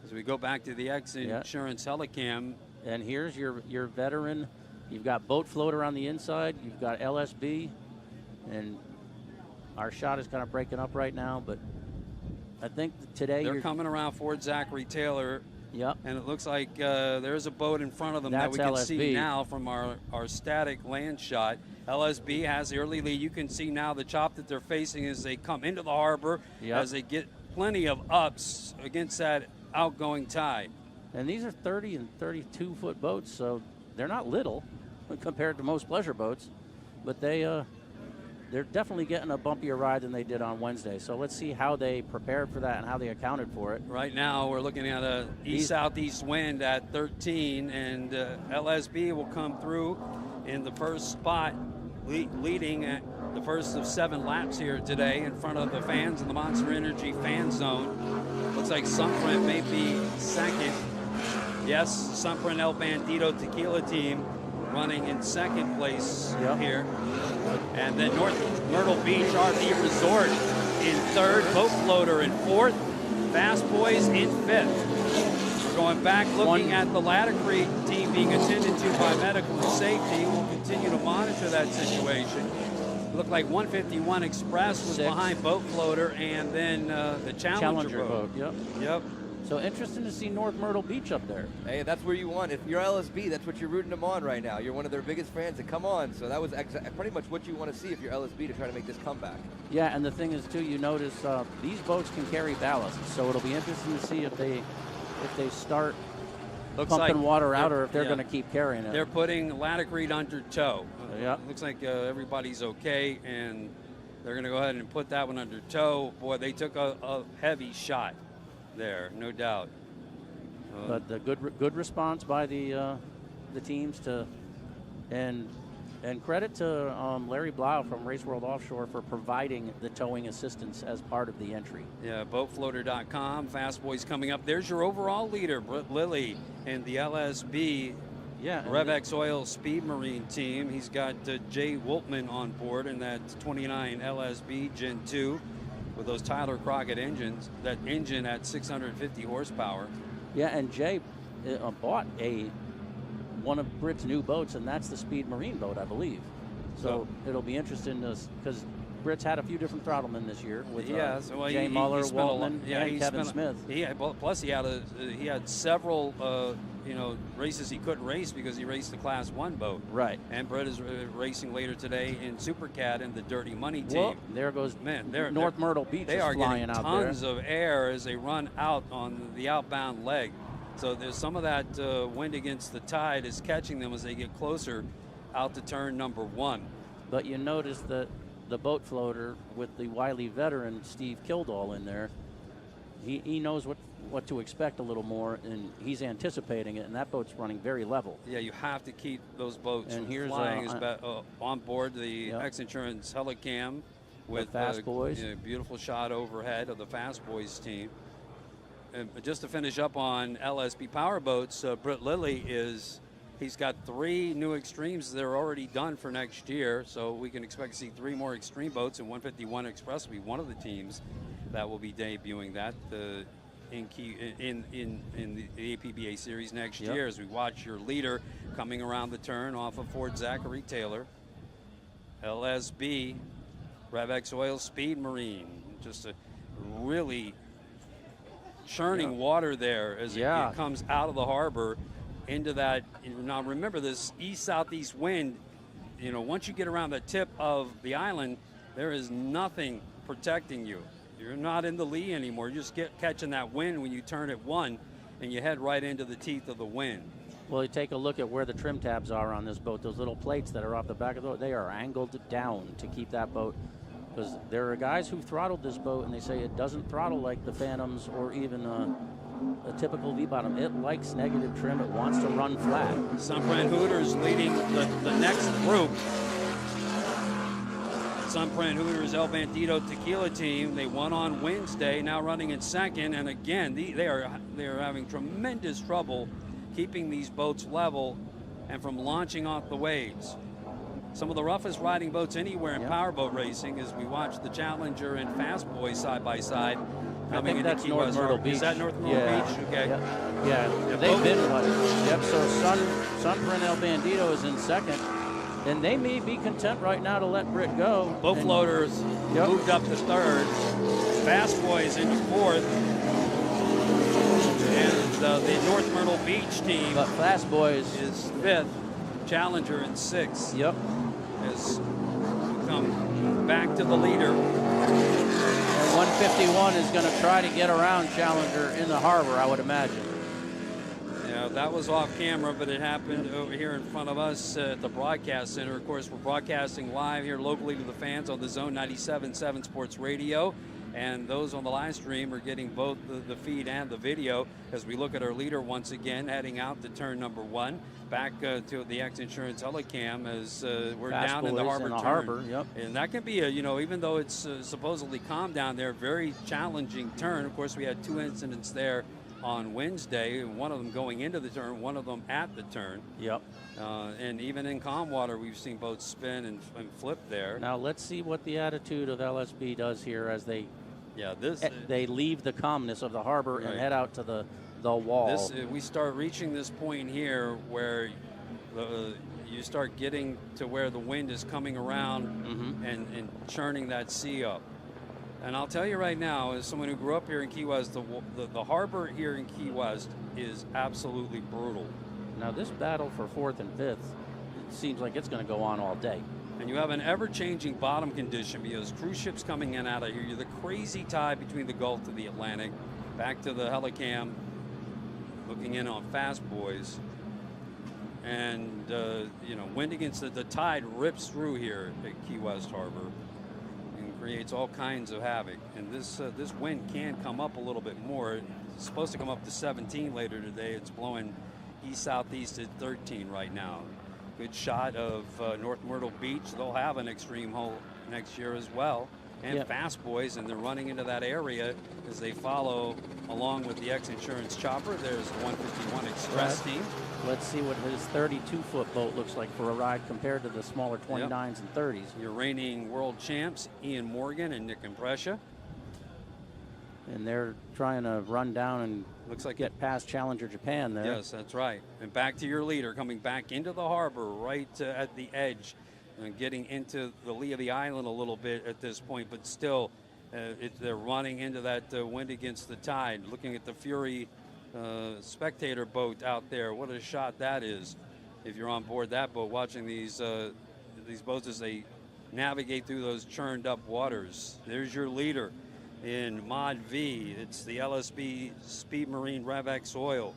as we go back to the X-Insurance Helicam.
And here's your veteran. You've got boat floater on the inside. You've got LSB. And our shot is kind of breaking up right now, but I think today
they're coming around Fort Zachary Taylor.
Yep.
And it looks like there's a boat in front of them that we can see now from our static land shot. LSB has the early lead. You can see now the chop that they're facing as they come into the harbor, as they get plenty of ups against that outgoing tide.
And these are 30 and 32-foot boats, so they're not little compared to most pleasure boats, but they're definitely getting a bumpier ride than they did on Wednesday. So let's see how they prepared for that and how they accounted for it.
Right now we're looking at a east-southeast wind at 13, and LSB will come through in the first spot, leading at the first of 7 laps here today in front of the fans in the Monster Energy fan zone. Looks like Sunprint may be second. Yes, Sunprint El Bandito Tequila team running in second place here. And then North Myrtle Beach RV Resort in third, Boat Floater in fourth, Fast Boys in fifth. We're going back looking at the Ladder Creek team being attended to by medical and safety. We'll continue to monitor that situation. Looked like 151 Express was behind Boat Floater, and then the Challenger boat. Yep.
So interesting to see North Myrtle Beach up there.
Hey, that's where you want. If you're LSB, that's what you're rooting them on right now. You're one of their biggest fans, and come on. So that was pretty much what you want to see if you're LSB to try to make this comeback.
Yeah, and the thing is, too, you notice these boats can carry ballast, so it'll be interesting to see if they start pumping water out or if they're going to keep carrying it.
They're putting Ladder Creek under tow.
Looks
like everybody's okay, and they're going to go ahead and put that one under tow. Boy, they took a heavy shot there, no doubt.
But the good response by the teams and credit to Larry Blau from Race World Offshore for providing the towing assistance as part of the entry.
Yeah, boatfloater.com. Fast Boys coming up. There's your overall leader, Britt Lilly, and the LSB RevX Oil Speed Marine team. He's got Jay Woltman on board in that 29 LSB Gen 2 with those Tyler Crockett engines, that engine at 650 horsepower.
Yeah, and Jay bought one of Britt's new boats, and that's the Speed Marine boat, I believe. So it'll be interesting because Britt's had a few different throttlemen this year with Jay Muller, Waltman, and Kevin Smith.
Plus he had several races he couldn't race because he raced the Class 1 boat.
Right.
And Britt is racing later today in Super Cat and the Dirty Money team.
Well, there goes North Myrtle Beach.
They are
flying
getting
out
tons of air as they run out on the outbound leg. So there's some of that wind against the tide is catching them as they get closer out to turn number 1.
But you notice that the boat floater with the wily veteran Steve Kildall in there, he knows what to expect a little more, and he's anticipating it, and that boat's running very level.
Yeah, you have to keep those boats flying on board the X Insurance Helicam with
Fast Boys.
Beautiful shot overhead of the Fast Boys team. And just to finish up on LSB power boats, Britt Lilly he's got 3 new Extremes that are already done for next year, so we can expect to see 3 more Extreme boats, and 151 Express will be one of the teams that will be debuting that in the APBA series next year as we watch your leader coming around the turn off of Ford Zachary Taylor. LSB, RevX Oil Speed Marine, just a really churning water there as it comes out of the harbor into that. Now remember, this east-southeast wind, once you get around the tip of the island, there is nothing protecting you. You're not in the lee anymore. You're just catching that wind when you turn at 1 and you head right into the teeth of the wind.
Well, you take a look at where the trim tabs are on this boat. Those little plates that are off the back of the boat, they are angled down to keep that boat, because there are guys who throttled this boat and they say it doesn't throttle like the Phantoms or even a typical V-bottom. It likes negative trim. It wants to run flat.
Sunprint Hooters leading the next group. Sunprint Hooters El Bandito Tequila team. They won on Wednesday, now running in second. And again, they are having tremendous trouble keeping these boats level and from launching off the waves. Some of the roughest riding boats anywhere in powerboat racing as we watch the Challenger and Fast Boys side by side coming into Key West.
Myrtle Beach.
Is that North Myrtle Beach? Okay.
Yeah, they've been running. Yep, so Sunprint El Bandito is in second. And they may be content right now to let Britt go.
Boat Floaters moved up to third. Fast Boys in fourth. And the North Myrtle Beach team.
But Fast Boys
is fifth. Challenger in sixth.
Yep.
Has come back to the leader.
And 151 is going to try to get around Challenger in the harbor, I would imagine.
Yeah, that was off camera, but it happened over here in front of us at the broadcast center. Of course, we're broadcasting live here locally to the fans on the Zone 97.7 Sports Radio. And those on the live stream are getting both the feed and the video as we look at our leader once again heading out to turn number 1. back to the X Insurance Helicam as we're
Fast
down in the
boys
harbor
in the
turn.
harbor, yep.
And that can be a, even though it's supposedly calm down there, very challenging turn. Of course, we had 2 incidents there on Wednesday, one of them going into the turn, one of them at the turn.
Yep.
And even in calm water, we've seen boats spin and flip there.
Now let's see what the attitude of LSB does here as they they leave the calmness of the harbor and head out to the wall.
We start reaching this point here where you start getting to where the wind is coming around and churning that sea up. And I'll tell you right now, as someone who grew up here in Key West, the harbor here in Key West is absolutely brutal.
Now this battle for 4th and 5th, it seems like it's going to go on all day.
And you have an ever-changing bottom condition because cruise ships coming in out of here. You're the crazy tide between the Gulf to the Atlantic. Back to the Helicam, looking in on fast boys. And, wind against the tide rips through here at Key West Harbor and creates all kinds of havoc. And this wind can come up a little bit more. It's supposed to come up to 17 later today. It's blowing east-southeast at 13 right now. Good shot of North Myrtle Beach. They'll have an extreme hole next year as well. And fast boys, and they're running into that area as they follow along with the X Insurance chopper. There's the 151 Express team.
Let's see what his 32-foot boat looks like for a ride compared to the smaller 29s and 30s.
Your reigning world champs, Ian Morgan and Nick Imprescia.
And they're trying to run down and get past Challenger Japan there.
Yes, that's right. And back to your leader, coming back into the harbor right at the edge and getting into the lee of the island a little bit at this point, but still they're running into that wind against the tide. Looking at the Fury spectator boat out there. What a shot that is if you're on board that boat watching these boats as they navigate through those churned up waters. There's your leader in Mod V. It's the LSB Speed Marine RevX Oil.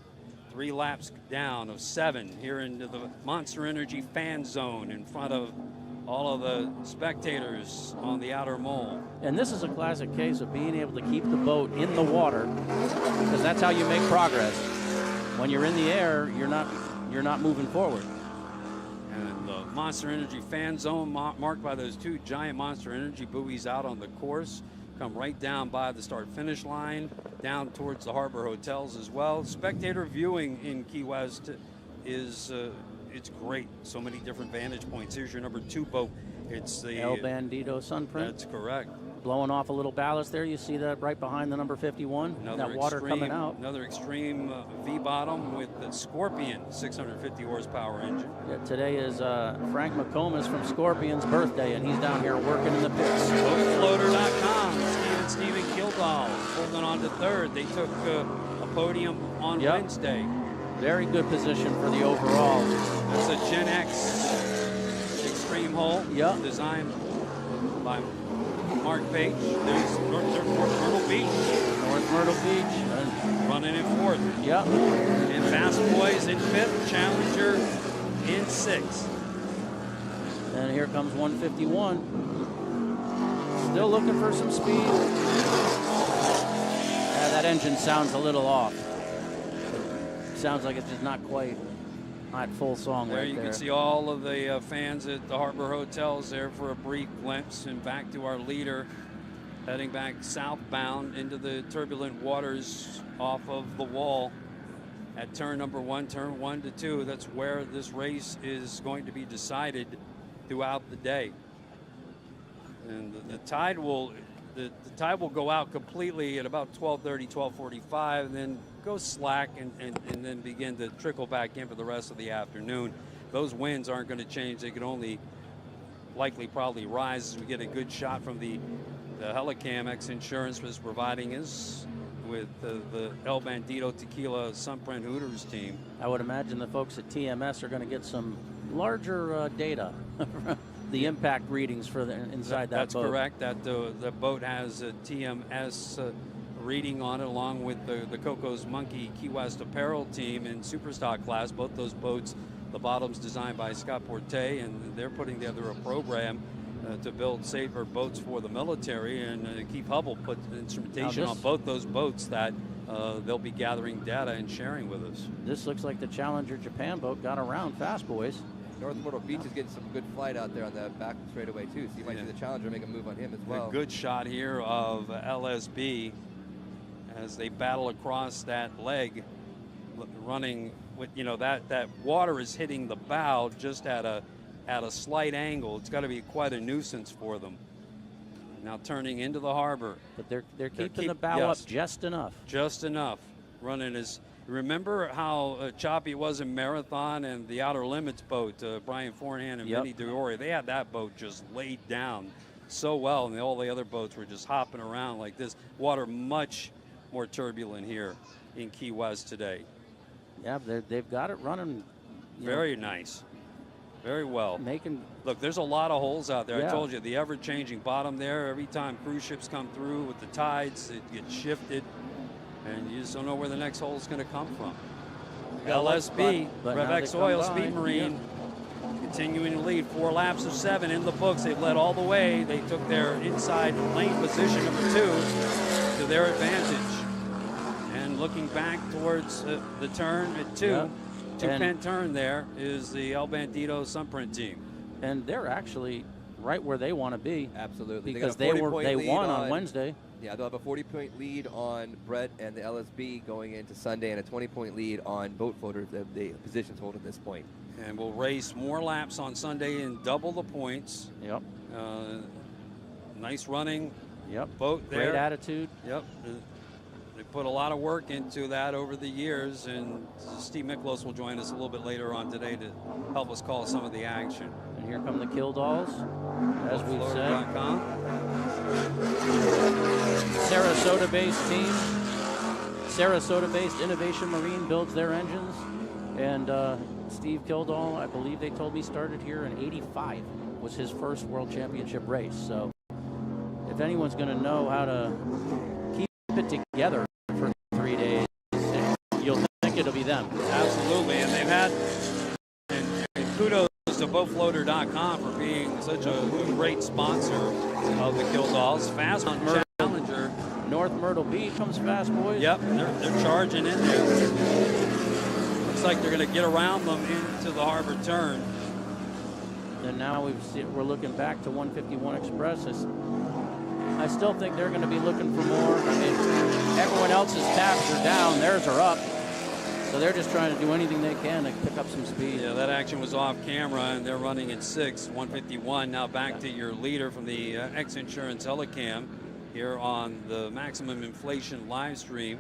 3 laps down of 7 here into the Monster Energy fan zone in front of all of the spectators on the outer mole.
And this is a classic case of being able to keep the boat in the water, because that's how you make progress. When you're in the air, you're not moving forward.
And the Monster Energy fan zone marked by those 2 giant Monster Energy buoys out on the course. Come right down by the start-finish line, down towards the harbor hotels as well. Spectator viewing in Key West is it's great. So many different vantage points. Here's your number 2 boat. It's the
El Bandito Sunprint.
That's correct.
Blowing off a little ballast there. You see that right behind the number 51. That water coming out.
Another extreme V-bottom with the Scorpion 650 horsepower engine.
Yeah, today is Frank McComas from Scorpion's birthday, and he's down here working in the pits.
Boatfloater.com. Stephen Kildall holding on to 3rd. They took a podium on Wednesday.
Very good position for the overall.
That's a Gen X extreme hull. Designed by Mark Page. There's North Myrtle Beach.
North Myrtle Beach.
Running in 4th.
Yep.
And Fast Boys in 5th. Challenger in 6th.
And here comes 151. Still looking for some speed. That engine sounds a little off. Sounds like it's just not quite at full song
there.
Right
You
there.
can see all of the fans at the harbor hotels there for a brief glimpse, and back to our leader, heading back southbound into the turbulent waters off of the wall at turn number 1, turn 1 to 2. That's where this race is going to be decided throughout the day. And the tide will go out completely at about 12:30, 12:45, and then go slack and then begin to trickle back in for the rest of the afternoon. Those winds aren't going to change. They could only probably rise as we get a good shot from the Helicam. X Insurance was providing us with the El Bandito Tequila Sunprint Hooters team.
I would imagine the folks at TMS are going to get some larger data. The impact readings for inside that boat.
That's correct. That the boat has a TMS reading on it, along with the Coco's Monkey Key West Apparel team in Superstock class. Both those boats, the bottom's designed by Scott Porte, and they're putting together a program to build safer boats for the military, and Keith Hubble put instrumentation on both those boats that they'll be gathering data and sharing with us.
This looks like the Challenger Japan boat got around fast, boys.
North Myrtle Beach is getting some good flight out there on the back straightaway too, so you might see the Challenger make a move on him as well.
A good shot here of LSB as they battle across that leg, running with, you know, that water is hitting the bow just at a slight angle. It's got to be quite a nuisance for them. Now turning into the harbor.
But they're keeping the bow up just enough.
Just enough. Running as, remember how choppy it was in Marathon and the Outer Limits boat, Brian Forehand and Vinny DeOria. They had that boat just laid down so well, and all the other boats were just hopping around like this. Water much more turbulent here in Key West today.
Yeah, they've got it running.
Very nice. Very well.
Look,
there's a lot of holes out there. Yeah. I told you, the ever-changing bottom there. Every time cruise ships come through with the tides, it gets shifted, and you just don't know where the next hole is going to come from. LSB, Revex Oil, Speed Marine, continuing to lead. 4 laps of 7 in the books. They've led all the way. They took their inside lane position, number 2, to their advantage. And looking back towards the turn at 2.
Yeah.
Two-pin turn there is the El Bandido Sunprint team.
And they're actually right where they want to be.
Absolutely.
Because they won on Wednesday.
Yeah, they'll have a 40-point lead on Brett and the LSB going into Sunday, and a 20-point lead on boat floaters, the positions hold at this point.
And we'll race more laps on Sunday and double the points.
Yep.
Nice running.
Yep.
Boat there.
Great attitude.
Yep. They put a lot of work into that over the years, and Steve Miklos will join us a little bit later on today to help us call some of the action.
And here come the Killdalls, as we've said. Sarasota-based team. Sarasota-based Innovation Marine builds their engines, and Steve Killdall, I believe they told me, started here in '85. Was his first World Championship race. So if anyone's going to know how to keep it together for 3 days, you'll think it'll be them.
Absolutely, and they've had, and kudos to BoatFloater.com for being such a great sponsor of the Killdalls. Fast Challenger.
North Myrtle Beach comes fast, boys.
Yep, they're charging in there. Looks like they're going to get around them into the harbor turn.
And now we're looking back to 151 Express. I still think they're going to be looking for more. I mean, everyone else's tabs are down, theirs are up. So they're just trying to do anything they can to pick up some speed.
Yeah, that action was off camera, and they're running at 151. Now back to your leader from the X Insurance Helicam here on the Maximum Inflation live stream,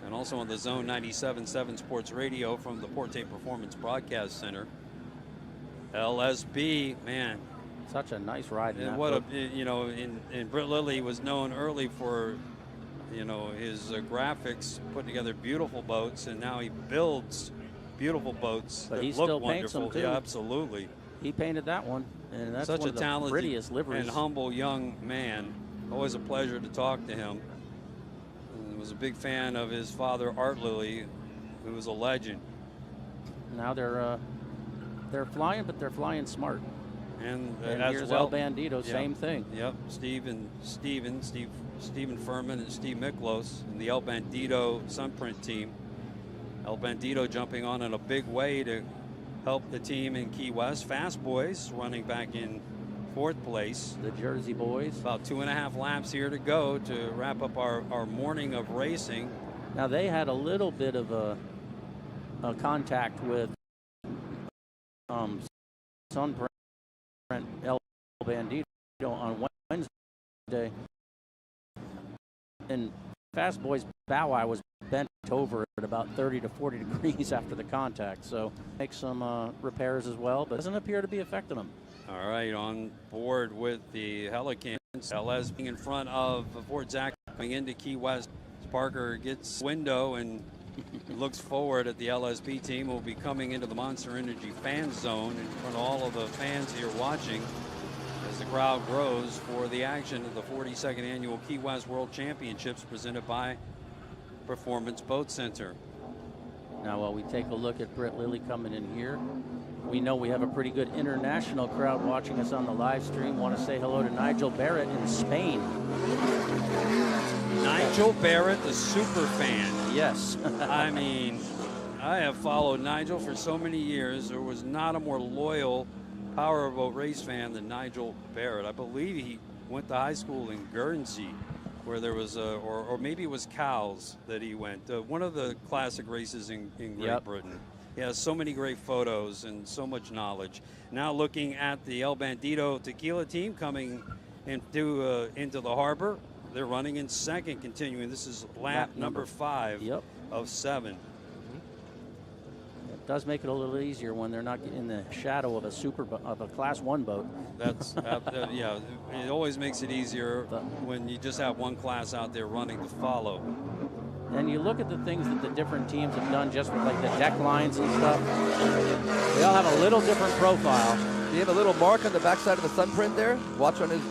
and also on the Zone 97.7 Sports Radio from the Porte Performance Broadcast Center. LSB, man.
Such a nice ride.
And what and Britt Lilly was known early for, his graphics, putting together beautiful boats, and now he builds beautiful boats
but
that
he
look
still
wonderful.
Paints them too.
Yeah, absolutely.
He painted that one, and that's
such
one
a
of the
talented
prettiest liveries.
and humble young man. Always a pleasure to talk to him. And was a big fan of his father, Art Lilly, who was a legend.
Now they're flying, but they're flying smart.
And
here's El Bandido, same thing.
Yep, Stephen Furman and Steve Miklos and the El Bandido Sunprint team. El Bandido jumping on in a big way to help the team in Key West. Fast Boys running back in 4th place.
The Jersey Boys.
About 2.5 laps here to go to wrap up our morning of racing.
Now they had a little bit of a contact with Sunprint El Bandido on Wednesday, and Fast Boy's bow eye was bent over at about 30 to 40 degrees after the contact, so make some repairs as well, but doesn't appear to be affecting them.
All right, on board with the Helicans, LS being in front of Fort Zack coming into Key West. Parker gets window and looks forward at the LSP team. Will be coming into the Monster Energy fan zone in front of all of the fans here watching as the crowd grows for the action of the 42nd annual Key West World Championships presented by Performance Boat Center.
Now while we take a look at Britt Lilly coming in here, We know we have a pretty good international crowd watching us on the live stream. Want to say hello to Nigel Barrett in Spain.
Nigel Barrett, the super fan.
Yes.
I mean, I have followed Nigel for so many years. There was not a more loyal powerboat race fan than Nigel Barrett. I believe he went to high school in Guernsey, where there was or maybe it was Cowes that he went. One of the classic races in Great Britain. He has so many great photos and so much knowledge. Now looking at the El Bandito Tequila team coming into the harbor. They're running in second, continuing. This is lap number 5 of 7.
It does make it a little easier when they're not in the shadow of a Class 1 boat.
That's yeah. It always makes it easier when you just have one class out there running to follow.
And you look at the things that the different teams have done, just with like the deck lines and stuff. They all have a little different profile.
Do you have a little mark on the backside of the sun print there? Watch on his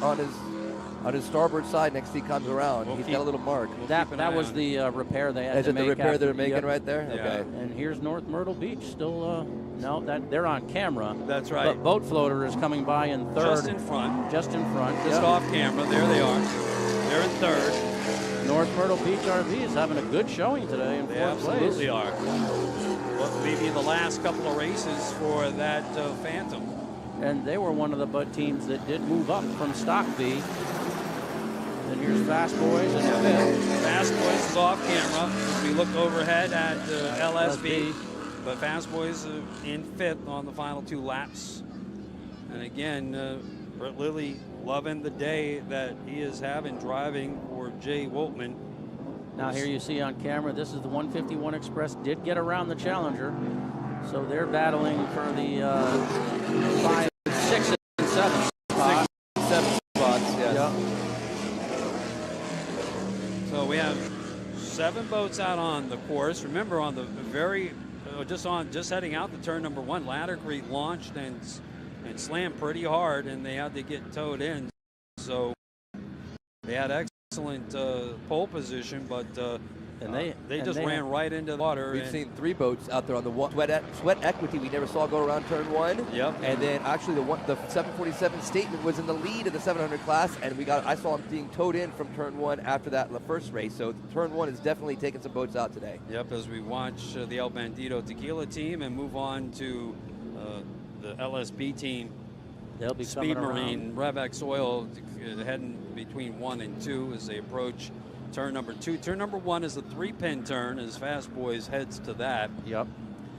starboard side next he comes around. He's got a little mark.
That was the repair they had
to make. Is it the repair they're making right there?
Yeah.
Okay.
And here's North Myrtle Beach still, no, they're on camera.
That's right.
But Boat Floater is coming by in third.
Just in front.
Just in front.
Just off camera. There they are. They're in third.
North Myrtle Beach RV is having a good showing today in fourth place.
They absolutely are. Well, maybe the last couple of races for that Phantom.
And they were one of the boat teams that did move up from Stock B. And here's Fast Boys in fifth.
Fast Boys is off camera. We look overhead at LSB. But Fast Boys in fifth on the final 2 laps. And again, Brett Lilly loving the day that he is having driving for Jay Woltman.
Now here you see on camera, this is the 151 Express, did get around the Challenger. So they're battling for the 5, 6, and 7 spots.
6, 7 spots, yes.
Yep.
So we have 7 boats out on the course. Remember, on the very, just heading out to turn number 1, Ladder Creek launched and slammed pretty hard, and they had to get towed in. So they had excellent pole position, but they just ran right into the water.
We've seen 3 boats out there on the Sweat Equity. We never saw go around turn 1.
Yep.
And then actually the 747 Statement was in the lead of the 700 class, and I saw him being towed in from turn 1 after the first race. So turn 1 is definitely taking some boats out today.
Yep. As we watch the El Bandito Tequila team and move on to the LSB team.
They'll be
Speed Marine, Revex Oil heading between 1 and 2 as they approach turn number 2. Turn number 1 is a 3-pin turn as Fast Boys heads to that.
Yep.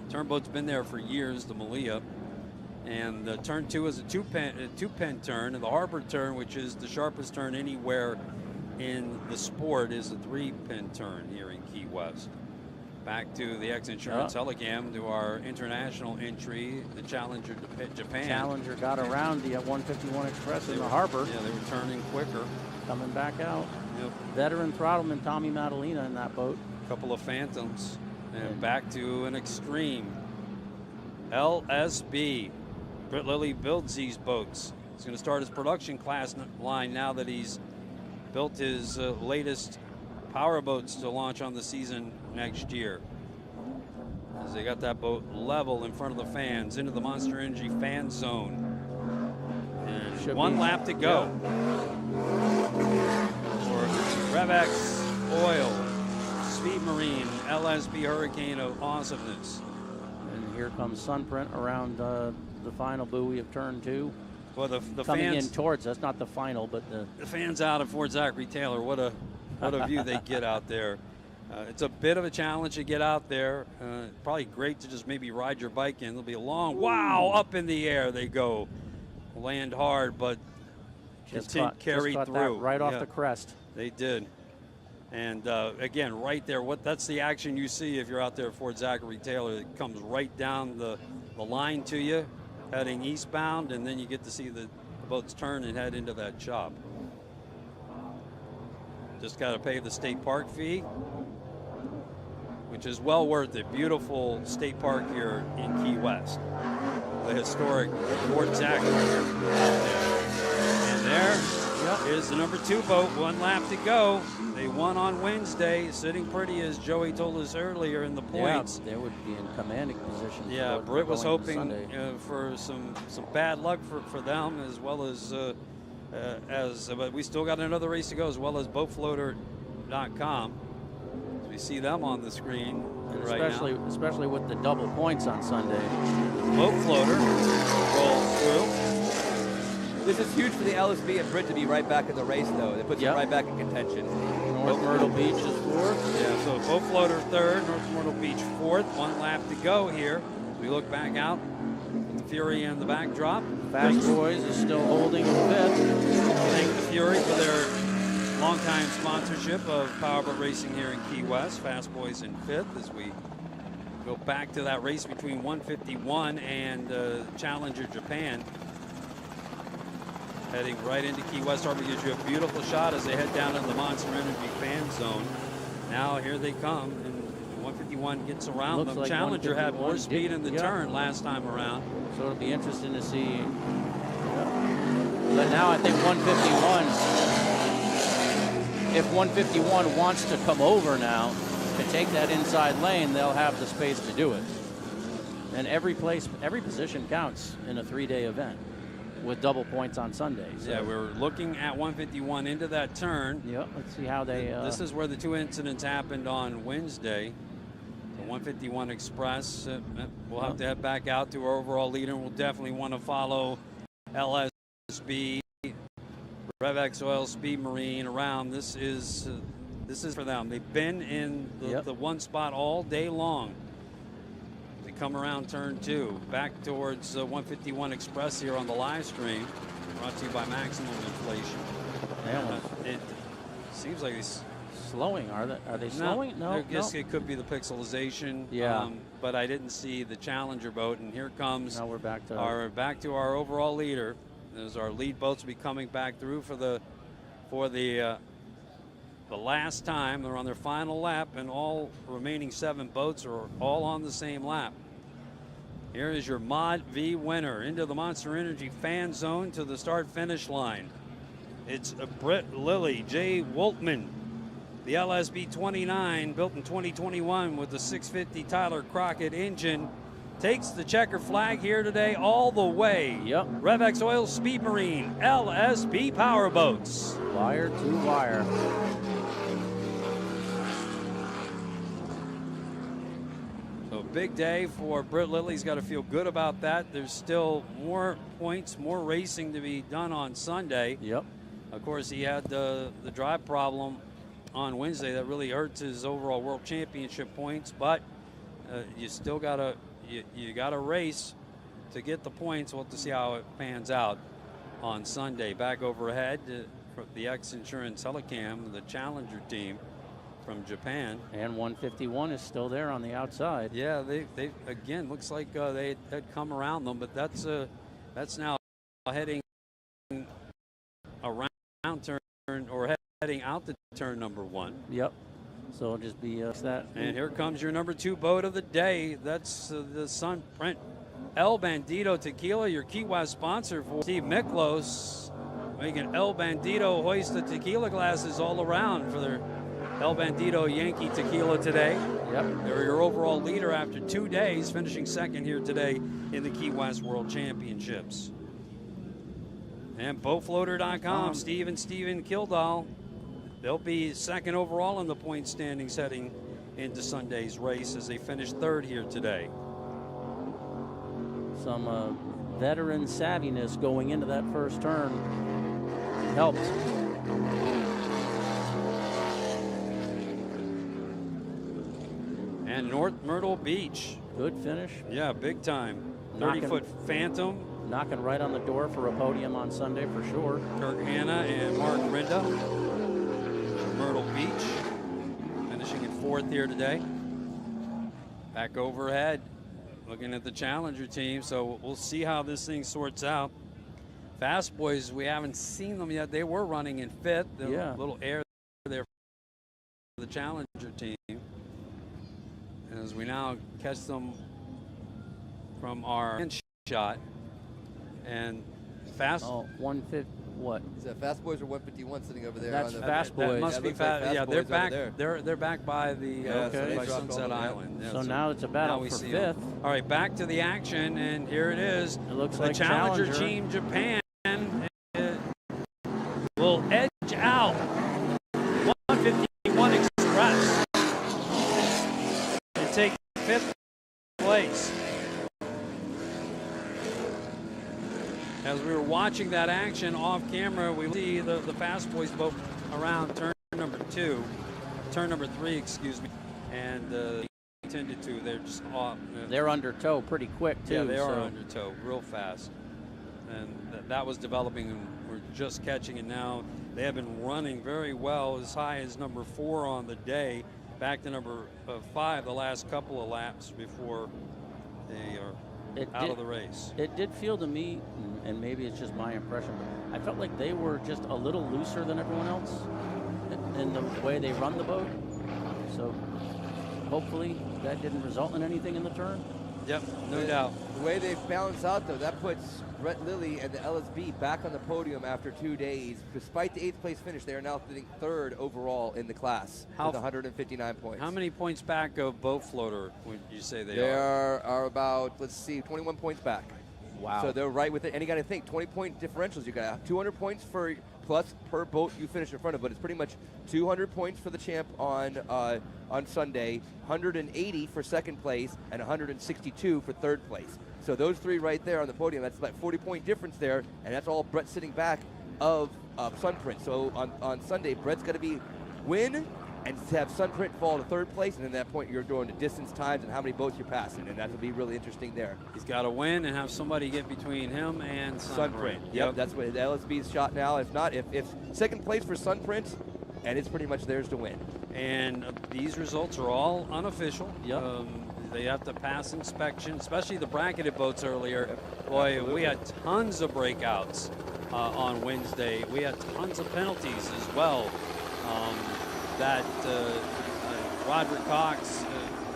Turnboat's been there for years, the Malia. And turn 2 is a 2-pin turn, and the harbor turn, which is the sharpest turn anywhere in the sport, is a 3-pin turn here in Key West. Back to the X-Insurance Helicam, to our international entry, the Challenger Japan.
Challenger got around the 151 Express in the harbor.
Yeah, they were turning quicker.
Coming back out.
Yep.
Veteran throttleman Tommy Madalena in that boat.
A couple of Phantoms. And back to an Extreme. LSB. Britt Lilly builds these boats. He's going to start his production class line now that he's built his latest power boats to launch on the season next year. As they got that boat level in front of the fans into the Monster Energy fan zone. And 1 lap to go. For Revex Oil, Speed Marine, LSB Hurricane of Awesomeness.
And here comes Sunprint around the final buoy of turn 2.
Well, the
coming
fans
in towards us, not the final, but the
fans out of Fort Zachary Taylor. What a view they get out there. It's a bit of a challenge to get out there. Probably great to just maybe ride your bike in. It'll be a long, wow, up in the air they go. Land hard, but carry through.
That right off the crest.
They did. And again, right there, that's the action you see if you're out there at Fort Zachary Taylor. It comes right down the line to you, heading eastbound, and then you get to see the boats turn and head into that shop. Just got to pay the state park fee, which is well worth it. Beautiful state park here in Key West. The historic Fort Zachary. And there is Here's the number 2 boat, 1 lap to go. They won on Wednesday, sitting pretty, as Joey told us earlier, in the points.
Yeah, they would be in commanding position.
Yeah, Britt was hoping for some bad luck for them, as well as but we still got another race to go, as well as boatfloater.com. We see them on the screen right now.
Especially with the double points on Sunday.
Boat floater rolls through.
This is huge for the LSB and Britt to be right back in the race, though. It puts them right back in contention.
North Myrtle Beach is 4th.
Yeah, so boat floater 3rd, North Myrtle Beach 4th. 1 lap to go here. We look back out with the Fury in the backdrop.
Fast Boys is still holding in 5th.
Thank the Fury for their longtime sponsorship of powerboat racing here in Key West. Fast Boys in 5th as we go back to that race between 151 and Challenger Japan. Heading right into Key West Harbor gives you a beautiful shot as they head down into the Monster Energy fan zone. Now here they come, and 151 gets around them.
Like
Challenger had more speed in the turn last time around.
So it'll be interesting to see. But now I think 151, if 151 wants to come over now to take that inside lane, they'll have the space to do it. And every position counts in a 3-day event, with double points on Sunday. So.
Yeah, we're looking at 151 into that turn.
Yep, let's see how they...
This is where the 2 incidents happened on Wednesday. The 151 Express, we'll have to head back out to our overall leader, and we'll definitely want to follow LSB, Revex Oil, Speed Marine around. This is for them. They've been in the one spot all day long. Come around turn 2, back towards 151 Express here on the live stream, brought to you by Maximum Inflation. It seems like it's
slowing. Are they slowing? No,
I guess it could be the pixelization.
Yeah,
but I didn't see the Challenger boat, and here comes.
Now we're back to
our overall leader. As our lead boats will be coming back through for the last time. They're on their final lap, and all remaining 7 boats are all on the same lap. Here is your Mod V winner into the Monster Energy fan zone to the start-finish line. It's Britt Lilly, Jay Woltman, the LSB 29, built in 2021 with the 650 Tyler Crockett engine, takes the checker flag here today all the way.
Yep.
Revex Oil, Speed Marine, LSB Powerboats.
Wire to wire.
Big day for Britt Lilly. He's got to feel good about that. There's still more points, more racing to be done on Sunday.
Yep.
Of course, he had the drive problem on Wednesday that really hurts his overall World Championship points. But you still gotta race to get the points. We'll have to see how it pans out on Sunday. Back overhead for the X Insurance Helicam, the Challenger team from Japan.
And 151 is still there on the outside.
Yeah, they again, looks like they had come around them, but that's now heading around turn, or heading out to turn number 1.
Yep. So it'll just be that.
And here comes your number 2 boat of the day. That's the Sun Print El Bandito Tequila, your Key West sponsor for Steve Miklos, making El Bandito hoist the tequila glasses all around for their El Bandito Yankee Tequila today.
Yep.
They're your overall leader after 2 days, finishing 2nd here today in the Key West World Championships. And boatfloater.com, Steve and Steven Kildall. They'll be 2nd overall in the point standings heading into Sunday's race as they finish 3rd here today.
Some veteran savviness going into that first turn helped.
And North Myrtle Beach.
Good finish.
Yeah, big time. 30-foot Phantom.
Knocking right on the door for a podium on Sunday for sure.
Kirk Hanna and Mark Rinda. Myrtle Beach. Finishing in 4th here today. Back overhead. Looking at the Challenger team. So we'll see how this thing sorts out. Fast Boys, we haven't seen them yet. They were running in 5th.
Yeah.
A little air there for the Challenger team. As we now catch them from our shot, and fast?
Oh, 150. What?
Is that Fast Boys or 151 sitting over there?
That's
on the,
Fast
That
Boys.
must
That
be
looks like
fast.
Fast
Yeah,
Boys
they're
over
back.
there.
They're back by the
Yeah, so they
by
dropped all
Sunset
the way.
Island. Yeah,
So now it's a battle
now we
for
see
5th.
'em. All right, back to the action, and here it is.
It looks
the
like
Challenger
Challenger.
Team Japan will edge out 151 Express and take 5th place. As we were watching that action off camera, we see the Fast Boys boat around turn number 3, excuse me, and intended to. They're just off.
They're under tow pretty quick too.
Yeah, they are
so
under tow real fast, and that was developing, and we're just catching it now. They have been running very well, as high as number 4 on the day, back to number 5 the last couple of laps before they are out of the race.
It did feel to me, and maybe it's just my impression, but I felt like they were just a little looser than everyone else in the way they run the boat. So hopefully that didn't result in anything in the turn.
Yep, no doubt.
The way they balance out, though, that puts Brett Lilly and the LSB back on the podium after 2 days. Despite the 8th place finish, they are now sitting 3rd overall in the class with 159 points.
How many points back of Boat Floater would you say they
They
are?
are about, let's see, 21 points back.
Wow.
So they're right with it. And you got to think, 20-point differentials. You got 200 points for plus per boat you finish in front of, but it's pretty much 200 points for the champ on Sunday, 180 for 2nd place, and 162 for 3rd place. So those 3 right there on the podium, that's about 40-point difference there, and that's all Brett sitting back of Sunprint. So on Sunday, Brett's got to win and to have Sunprint fall to 3rd place, and at that point you're doing the distance times and how many boats you're passing, and that will be really interesting there.
He's got to win and have somebody get between him and Sunprint.
Yep, that's what the LSB's shot now. If not, if 2nd place for Sunprint, and it's pretty much theirs to win.
And these results are all unofficial.
Yep.
They have to pass inspection, especially the bracketed boats earlier. Boy,
Absolutely.
we had tons of breakouts on Wednesday. We had tons of penalties as well. Roderick Cox,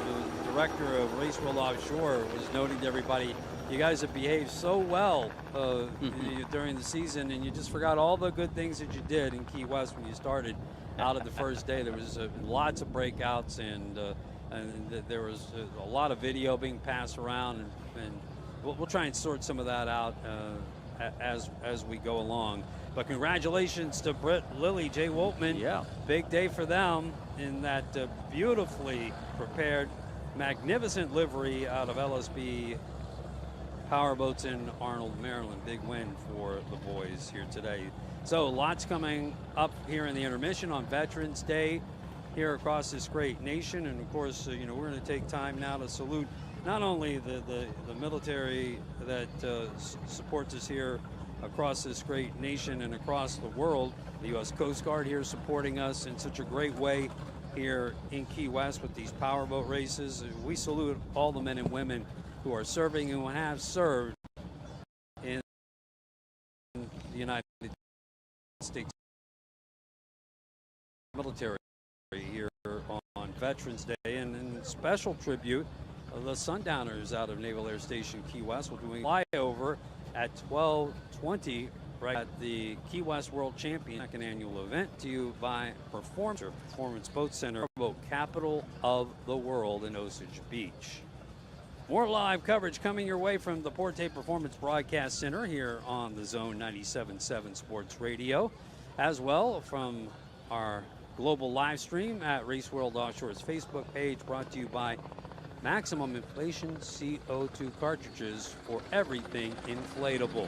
the director of Race World Offshore, was noting to everybody, you guys have behaved so well during the season, and you just forgot all the good things that you did in Key West when you started out of the first day. There was lots of breakouts, and there was a lot of video being passed around, and we'll try and sort some of that out as we go along. But congratulations to Brett Lilly, Jay Woltman.
Yeah.
Big day for them in that beautifully prepared, magnificent livery out of LSB Powerboats in Arnold, Maryland. Big win for the boys here today. So lots coming up here in the intermission on Veterans Day here across this great nation. And of course, we're going to take time now to salute not only the military that supports us here across this great nation and across the world, the U.S. Coast Guard here supporting us in such a great way here in Key West with these powerboat races. We salute all the men and women who are serving and who have served in the United States military here on Veterans Day. And in special tribute, the Sundowners out of Naval Air Station Key West will be doing flyover at 12:20 right at the Key West World Champion 2nd annual event to you by Performance Boat Center, boat capital of the world in Osage Beach. More live coverage coming your way from the Porte Performance Broadcast Center here on the Zone 97.7 Sports Radio, as well from our global live stream at Race World Offshore's Facebook page, brought to you by Maximum Inflation CO2 cartridges for everything inflatable.